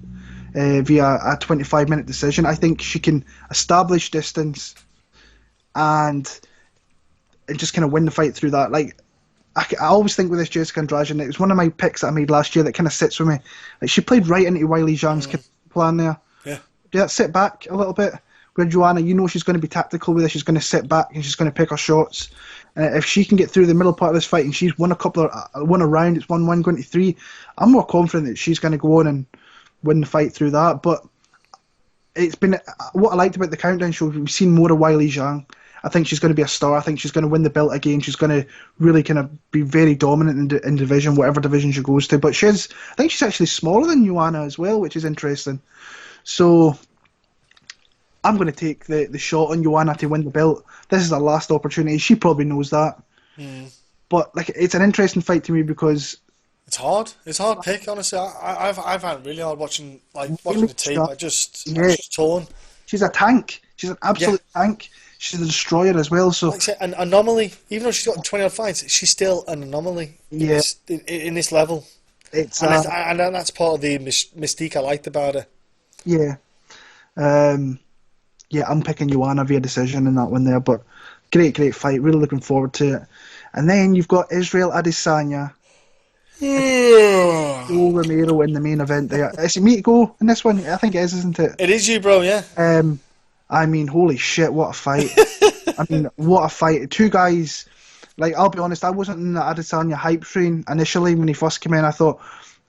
S1: via a 25-minute decision. I think she can establish distance and just kind of win the fight through that. Like, I always think with this Jessica Andrade, it was one of my picks that I made last year that kind of sits with me. Like, she played right into Weili Zhang's plan there. Yeah, sit back a little bit. Where Joanna, you know she's going to be tactical with it. She's going to sit back and she's going to pick her shots. If she can get through the middle part of this fight and she's won a round, it's 1-1 going to 3, I'm more confident that she's going to go on and win the fight through that. But it's been what I liked about the Countdown show. We've seen more of Weili Zhang. I think she's going to be a star. I think she's going to win the belt again. She's going to really kind of be very dominant in division, whatever division she goes to. But I think she's actually smaller than Joanna as well, which is interesting. So I'm going to take the shot on Joanna to win the belt. This is her last opportunity. She probably knows that. But like, it's an interesting fight to me because
S2: it's hard. It's hard pick, honestly. I've had really hard watching the tape. I'm just torn.
S1: She's a tank. She's an absolute tank. She's a destroyer as well. So,
S2: like I say, an anomaly. Even though she's got 20 odd fights, she's still an anomaly. Yeah. In this level. And that's part of the mystique I liked about her.
S1: Yeah. Yeah, I'm picking Joanna via decision in that one there, but great fight. Really looking forward to it. And then you've got Israel Adesanya. Romero in the main event there. Is it me to go in this one? I think it is, isn't it?
S2: It is you, bro, yeah.
S1: I mean, holy shit, what a fight. I mean, what a fight. 2 guys, like, I'll be honest, I wasn't in the Adesanya hype train initially when he first came in. I thought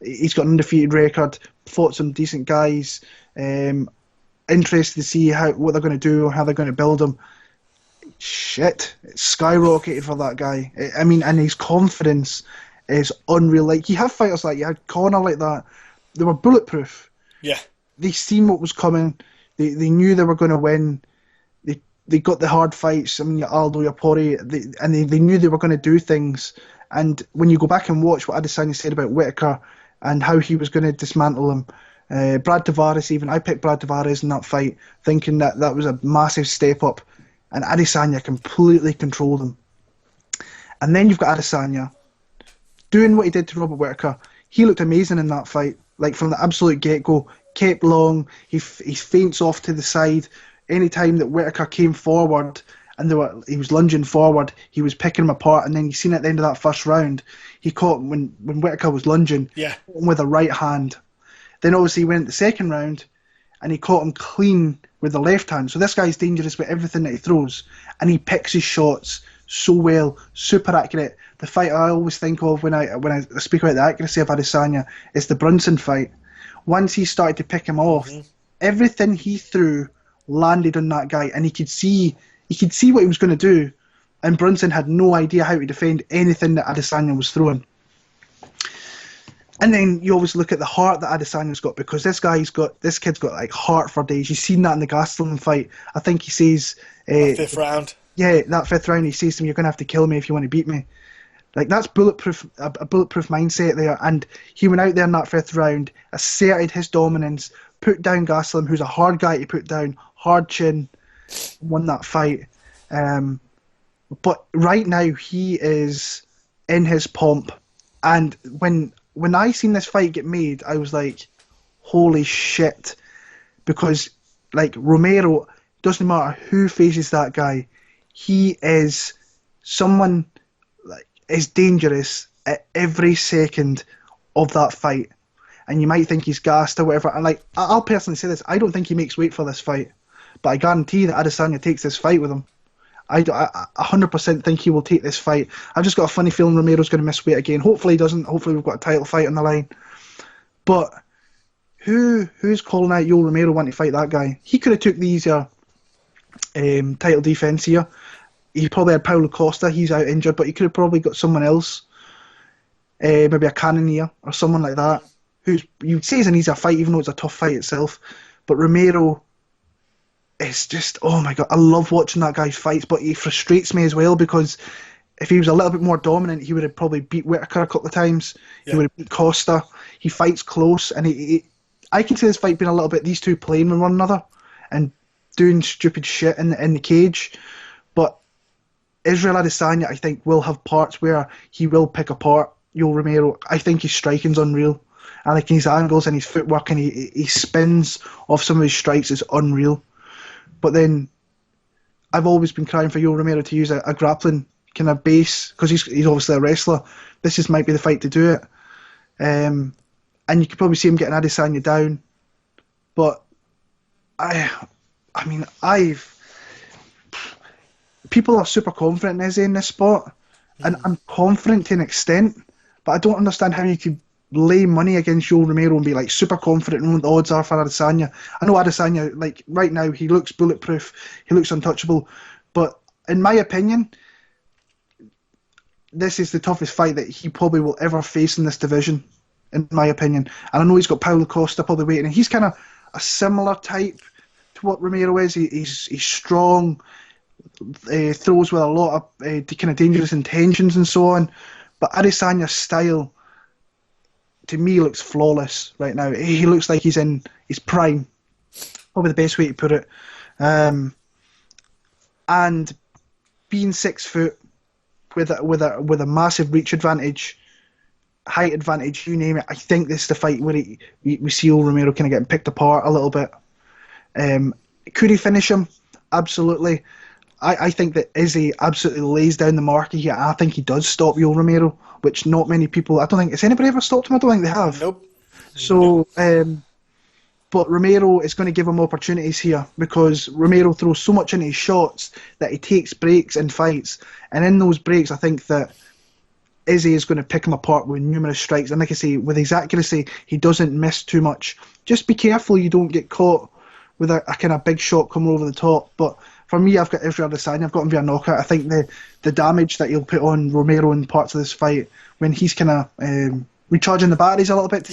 S1: he's got an undefeated record, fought some decent guys. Interested to see what they're going to do, how they're going to build him. Shit, it's skyrocketed for that guy. I mean, and his confidence is unreal. Like, you have fighters like, you had Conor like that. They were bulletproof.
S2: Yeah.
S1: They seen what was coming. They knew they were going to win. they got the hard fights. I mean, your Aldo, your Pori, they knew they were going to do things. And when you go back and watch what Adesanya said about Whittaker and how he was going to dismantle him, Brad Tavares even, I picked Brad Tavares in that fight, thinking that was a massive step up, and Adesanya completely controlled him. And then you've got Adesanya doing what he did to Robert Whittaker. He looked amazing in that fight, like from the absolute get-go, kept long, he feints off to the side. Any time that Whittaker came forward and he was lunging forward, he was picking him apart. And then you seen at the end of that first round, he caught him when Whittaker was lunging, caught him with a right hand. Then obviously he went the second round and he caught him clean with the left hand. So this guy's dangerous with everything that he throws, and he picks his shots so well, super accurate. The fight I always think of when I speak about the accuracy of Adesanya is the Brunson fight. Once he started to pick him off, everything he threw landed on that guy, and he could see what he was going to do, and Brunson had no idea how to defend anything that Adesanya was throwing. And then you always look at the heart that Adesanya's got, because this kid's got like heart for days. You've seen that in the Gastelum fight. I think he says
S2: fifth round.
S1: Yeah, that fifth round, he says to him, "You're going to have to kill me if you want to beat me." Like, that's bulletproof, a bulletproof mindset there. And he went out there in that fifth round, asserted his dominance, put down Gastelum, who's a hard guy to put down, hard chin, won that fight. But right now, he is in his pomp. And when I seen this fight get made, I was like, holy shit. Because, like, Romero, doesn't matter who faces that guy, he is someone is dangerous at every second of that fight. And you might think he's gassed or whatever. And like, I'll personally say this, I don't think he makes weight for this fight, but I guarantee that Adesanya takes this fight with him. I 100% think he will take this fight. I've just got a funny feeling Romero's going to miss weight again. Hopefully he doesn't. Hopefully we've got a title fight on the line. But who's calling out Yoel Romero wanting to fight that guy? He could have took the easier title defense here. He probably had Paulo Costa. He's out injured, but he could have probably got someone else, maybe a Cannonier or someone like that, who's, you'd say is an easier fight, even though it's a tough fight itself. But Romero is just, oh my god, I love watching that guy's fights, but he frustrates me as well, because if he was a little bit more dominant, he would have probably beat Whittaker a couple of times. He would have beat Costa. He fights close, and I can see this fight being a little bit these two playing with one another and doing stupid shit in the cage. But Israel Adesanya, I think, will have parts where he will pick apart Yoel Romero. I think his striking's unreal. I think his angles and his footwork and he spins off some of his strikes is unreal. But then I've always been crying for Yoel Romero to use a grappling kind of base, because he's obviously a wrestler. This might be the fight to do it. And you could probably see him getting Adesanya down. But people are super confident in Izzy in this spot, and I'm confident to an extent, but I don't understand how you could lay money against Yoel Romero and be like super confident in what the odds are for Adesanya. I know Adesanya, like right now, he looks bulletproof, he looks untouchable, but in my opinion, this is the toughest fight that he probably will ever face in this division, in my opinion. And I know he's got Paulo Costa probably waiting, and he's kind of a similar type to what Romero is. He's strong, throws with a lot of kind of dangerous intentions and so on. But Adesanya's style, to me, looks flawless right now. He looks like he's in his prime, probably the best way to put it. And being 6 foot with a massive reach advantage, height advantage, you name it, I think this is the fight where we see old Romero kind of getting picked apart a little bit. Could he finish him? Absolutely. I think that Izzy absolutely lays down the marker here. I think he does stop Yoel Romero, which not many people, I don't think, has anybody ever stopped him? I don't think they have.
S2: Nope.
S1: So, but Romero is going to give him opportunities here, because Romero throws so much into his shots that he takes breaks and fights. And in those breaks, I think that Izzy is going to pick him apart with numerous strikes. And like I say, with his accuracy, he doesn't miss too much. Just be careful you don't get caught with a kind of big shot coming over the top. But for me, I've got Israel Adesanya. I've got him via knockout. I think the damage that he'll put on Romero in parts of this fight, when he's kind of recharging the batteries a little bit,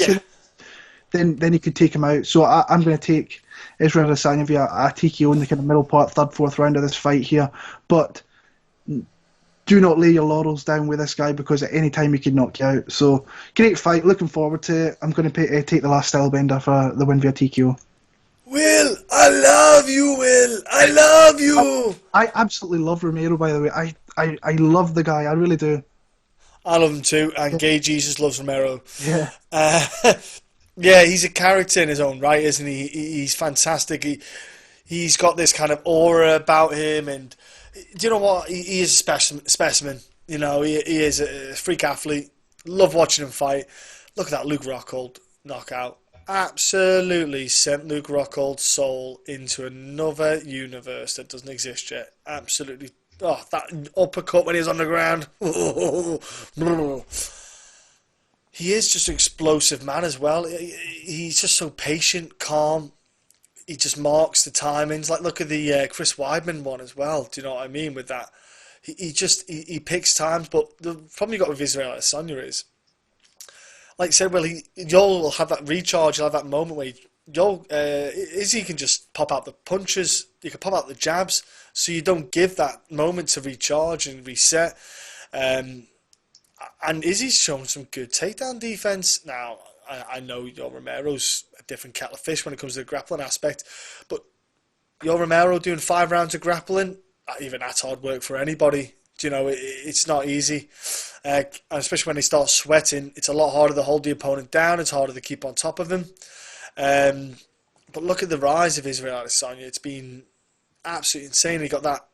S1: then he could take him out. So I'm going to take Israel Adesanya via a TKO in the kind of middle part, third, fourth round of this fight here. But do not lay your laurels down with this guy, because at any time he could knock you out. So great fight, looking forward to it. I'm going to take the last stylebender for the win via TKO.
S2: Will, I love you, Will. I love you.
S1: I absolutely love Romero, by the way. I love the guy, I really do.
S2: I love him too, and Gay Jesus loves Romero.
S1: Yeah.
S2: Yeah, he's a character in his own right, isn't he? He's fantastic. He's got this kind of aura about him, and do you know what? He is a specimen. You know, he is a freak athlete. Love watching him fight. Look at that Luke Rockhold knockout. Absolutely sent Luke Rockhold's soul into another universe that doesn't exist yet. Absolutely. Oh, that uppercut when he was on the ground. He is just an explosive man as well. He's just so patient, calm. He just marks the timings. Like, look at the Chris Weidman one as well. Do you know what I mean with that? He picks times, but the problem you got with Israel Adesanya is, like I said, well, Yoel will have that recharge. He'll have that moment where Izzy can just pop out the punches. You can pop out the jabs, so you don't give that moment to recharge and reset. And Izzy's shown some good takedown defense. Now, I know Yoel Romero's a different kettle of fish when it comes to the grappling aspect, but Yoel Romero doing 5 rounds of grappling, even that's hard work for anybody. You know, it's not easy. Especially when they start sweating, it's a lot harder to hold the opponent down. It's harder to keep on top of him. But look at the rise of Israel Adesanya. It's been absolutely insane. He got that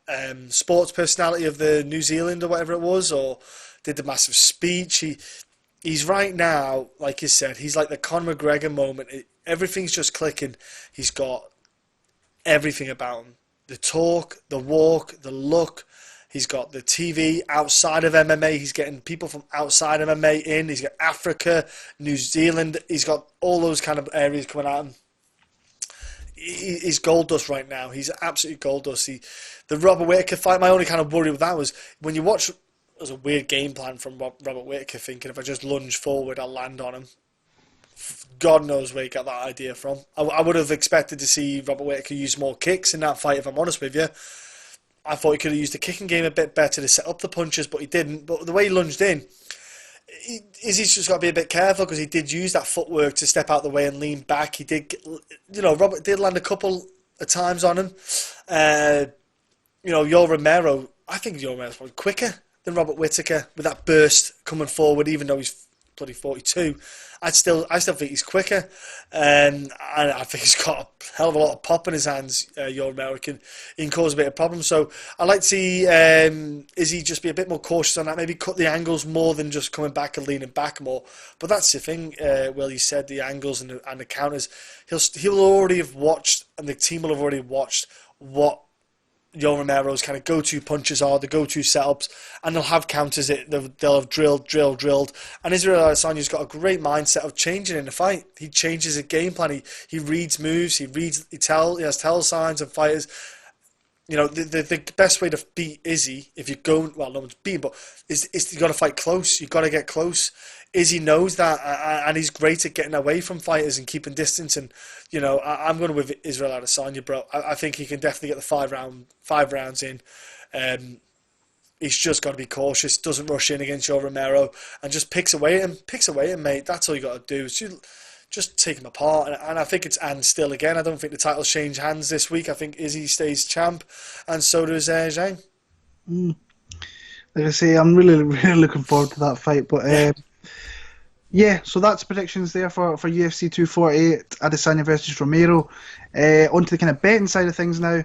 S2: sports personality of the New Zealand or whatever it was, or did the massive speech. He's right now, like you said, he's like the Conor McGregor moment. Everything's just clicking. He's got everything about him. The talk, the walk, the look. He's got the TV outside of MMA. He's getting people from outside of MMA in. He's got Africa, New Zealand. He's got all those kind of areas coming at him. He's gold dust right now. He's absolutely gold dust. The Robert Whittaker fight, my only kind of worry with that was when you watch, it was a weird game plan from Robert Whittaker, thinking if I just lunge forward, I'll land on him. God knows where he got that idea from. I would have expected to see Robert Whittaker use more kicks in that fight, if I'm honest with you. I thought he could have used the kicking game a bit better to set up the punches, but he didn't. But the way he lunged in, he's just got to be a bit careful, because he did use that footwork to step out the way and lean back. He did, Robert did land a couple of times on him. Yoel Romero, I think Yoel Romero's probably quicker than Robert Whittaker with that burst coming forward, even though he's bloody 42. I still think he's quicker, and I think he's got a hell of a lot of pop in his hands. Yoel Romero can cause a bit of problems. So I like to see Izzy just be a bit more cautious on that. Maybe cut the angles more than just coming back and leaning back more. But that's the thing. Well, you said the angles and the counters. He'll already have watched, and the team will have already watched what Yoel Romero's kind of go-to punches are, the go-to setups, and they'll have counters that they'll have drilled. And Israel Adesanya's got a great mindset of changing in the fight. He changes his game plan. He reads moves. He has tell signs of fighters. You know, the best way to beat Izzy, if you're going, well, no one's beating, but is you got to fight close. You got to get close. Izzy knows that, and he's great at getting away from fighters and keeping distance. And I'm going with Israel Adesanya, bro. I think he can definitely get the 5 rounds in. He's just got to be cautious. Doesn't rush in against Yoel Romero, and just picks away at him, mate. That's all you got to do. Just take him apart. And I think it's Anne still again. I don't think the titles change hands this week. I think Izzy stays champ, and so does Zhang.
S1: Like I say, I'm really, really looking forward to that fight. But yeah, so that's predictions there for UFC 248, Adesanya versus Romero. Onto the kind of betting side of things now.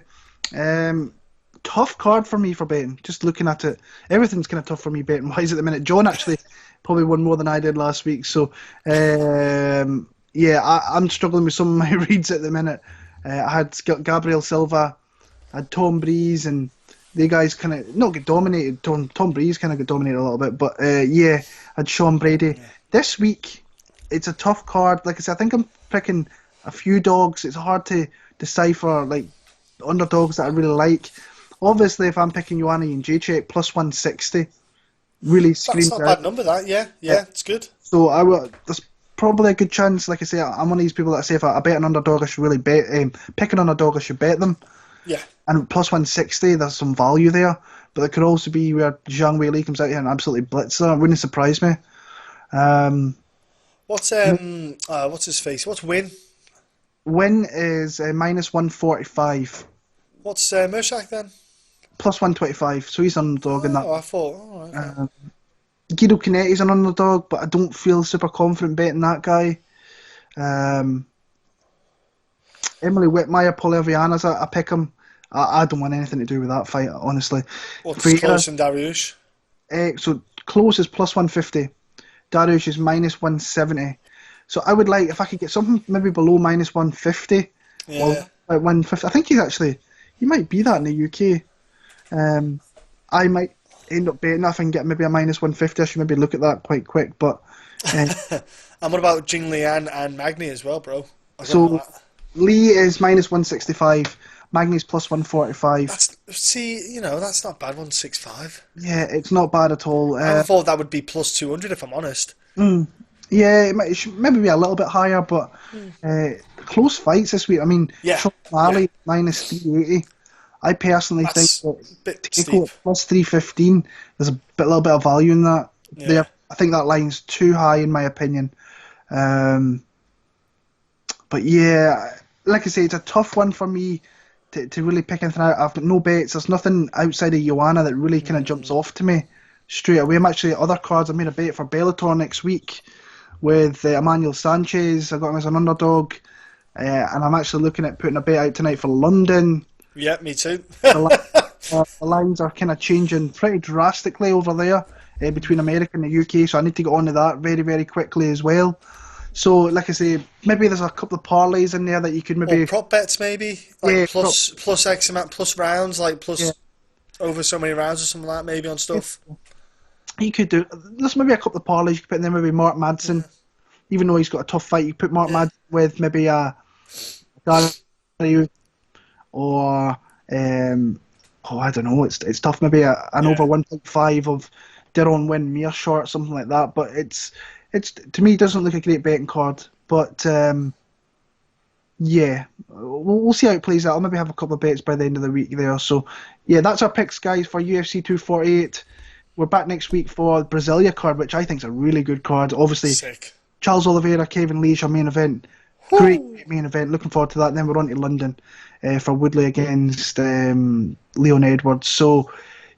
S1: Tough card for me for betting. Just looking at it, everything's kind of tough for me betting wise at the minute. John actually probably won more than I did last week. So yeah, I'm struggling with some of my reads at the minute. I had Gabriel Silva, I had Tom Breeze, and the guys kind of not get dominated. Tom Breeze kind of got dominated a little bit, but yeah, I had Sean Brady. Yeah. This week, it's a tough card. Like I said, I think I'm picking a few dogs. It's hard to decipher like underdogs that I really like. Obviously, if I'm picking Joanna and Jedrzejczyk plus 160, really screams out.
S2: That's not a bad number, that. Yeah, it's good.
S1: So there's probably a good chance. Like I say, I'm one of these people that say if I bet an underdog, I should really bet. Pick an underdog, I should bet them.
S2: Yeah.
S1: And plus 160, there's some value there. But it could also be where Zhang Weili comes out here and absolutely blitzes her. It wouldn't surprise me.
S2: What's his face? What's Winn?
S1: Winn is minus 145.
S2: What's Meerschaert then?
S1: Plus 125. So he's underdog in that.
S2: Oh, I thought. All right.
S1: Guido Canetti's an underdog, but I don't feel super confident betting that guy. Emily Whitmire, Polyana's I pick him. I don't want anything to do with that fight, honestly.
S2: What's Klose and Dariush?
S1: So Klose is plus 150. Dariush is minus 170. So I would like, if I could get something maybe below minus 150.
S2: Yeah.
S1: Or like 150. I think he might be that in the UK. I might end up betting if I can get maybe a minus 150. I should maybe look at that quite quick. But
S2: and what about Jingliang and Magny as well, bro?
S1: So Lee is minus 165. Magny's plus 145.
S2: That's not bad. 165.
S1: Yeah, it's not bad at all.
S2: I thought that would be plus 200 if I'm honest.
S1: Yeah, it should maybe be a little bit higher, but close fights this week. I mean, Mali minus 380. I personally think that Takeko at plus 315, there's a little bit of value in that. Yeah. I think that line's too high in my opinion. But yeah, like I say, it's a tough one for me to really pick anything out. I've got no bets. There's nothing outside of Joanna that really kind of jumps off to me straight away. I'm actually other cards. I made a bet for Bellator next week with Emmanuel Sanchez. I got him as an underdog, and I'm actually looking at putting a bet out tonight for London.
S2: Yeah, me too.
S1: The lines are kind of changing pretty drastically over there between America and the UK, so I need to get on to that very, very quickly as well. So, like I say, maybe there's a couple of parlays in there that you could maybe...
S2: Or prop bets, maybe? Like plus X amount, plus rounds, like plus over so many rounds or something like that, maybe on stuff.
S1: You could do... There's maybe a couple of parlays you could put in there, maybe Mark Madsen. Even though he's got a tough fight, you put Mark Madsen with maybe a... Or... I don't know, it's tough. Maybe an over 1.5 of Deron Winn Meerschaert, something like that. But it's to me, it doesn't look a great betting card. But yeah, we'll see how it plays out. I'll maybe have a couple of bets by the end of the week there. So yeah, that's our picks, guys, for UFC 248. We're back next week for the Brasilia card, which I think is a really good card. Obviously,
S2: sick.
S1: Charles Oliveira, Kevin Lee's our main event. Great main event. Looking forward to that. And then we're on to London for Woodley against Leon Edwards. So,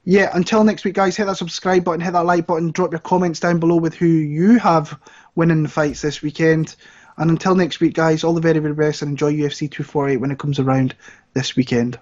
S1: yeah, until next week, guys, hit that subscribe button, hit that like button, drop your comments down below with who you have winning the fights this weekend. And until next week, guys, all the very, very best and enjoy UFC 248 when it comes around this weekend.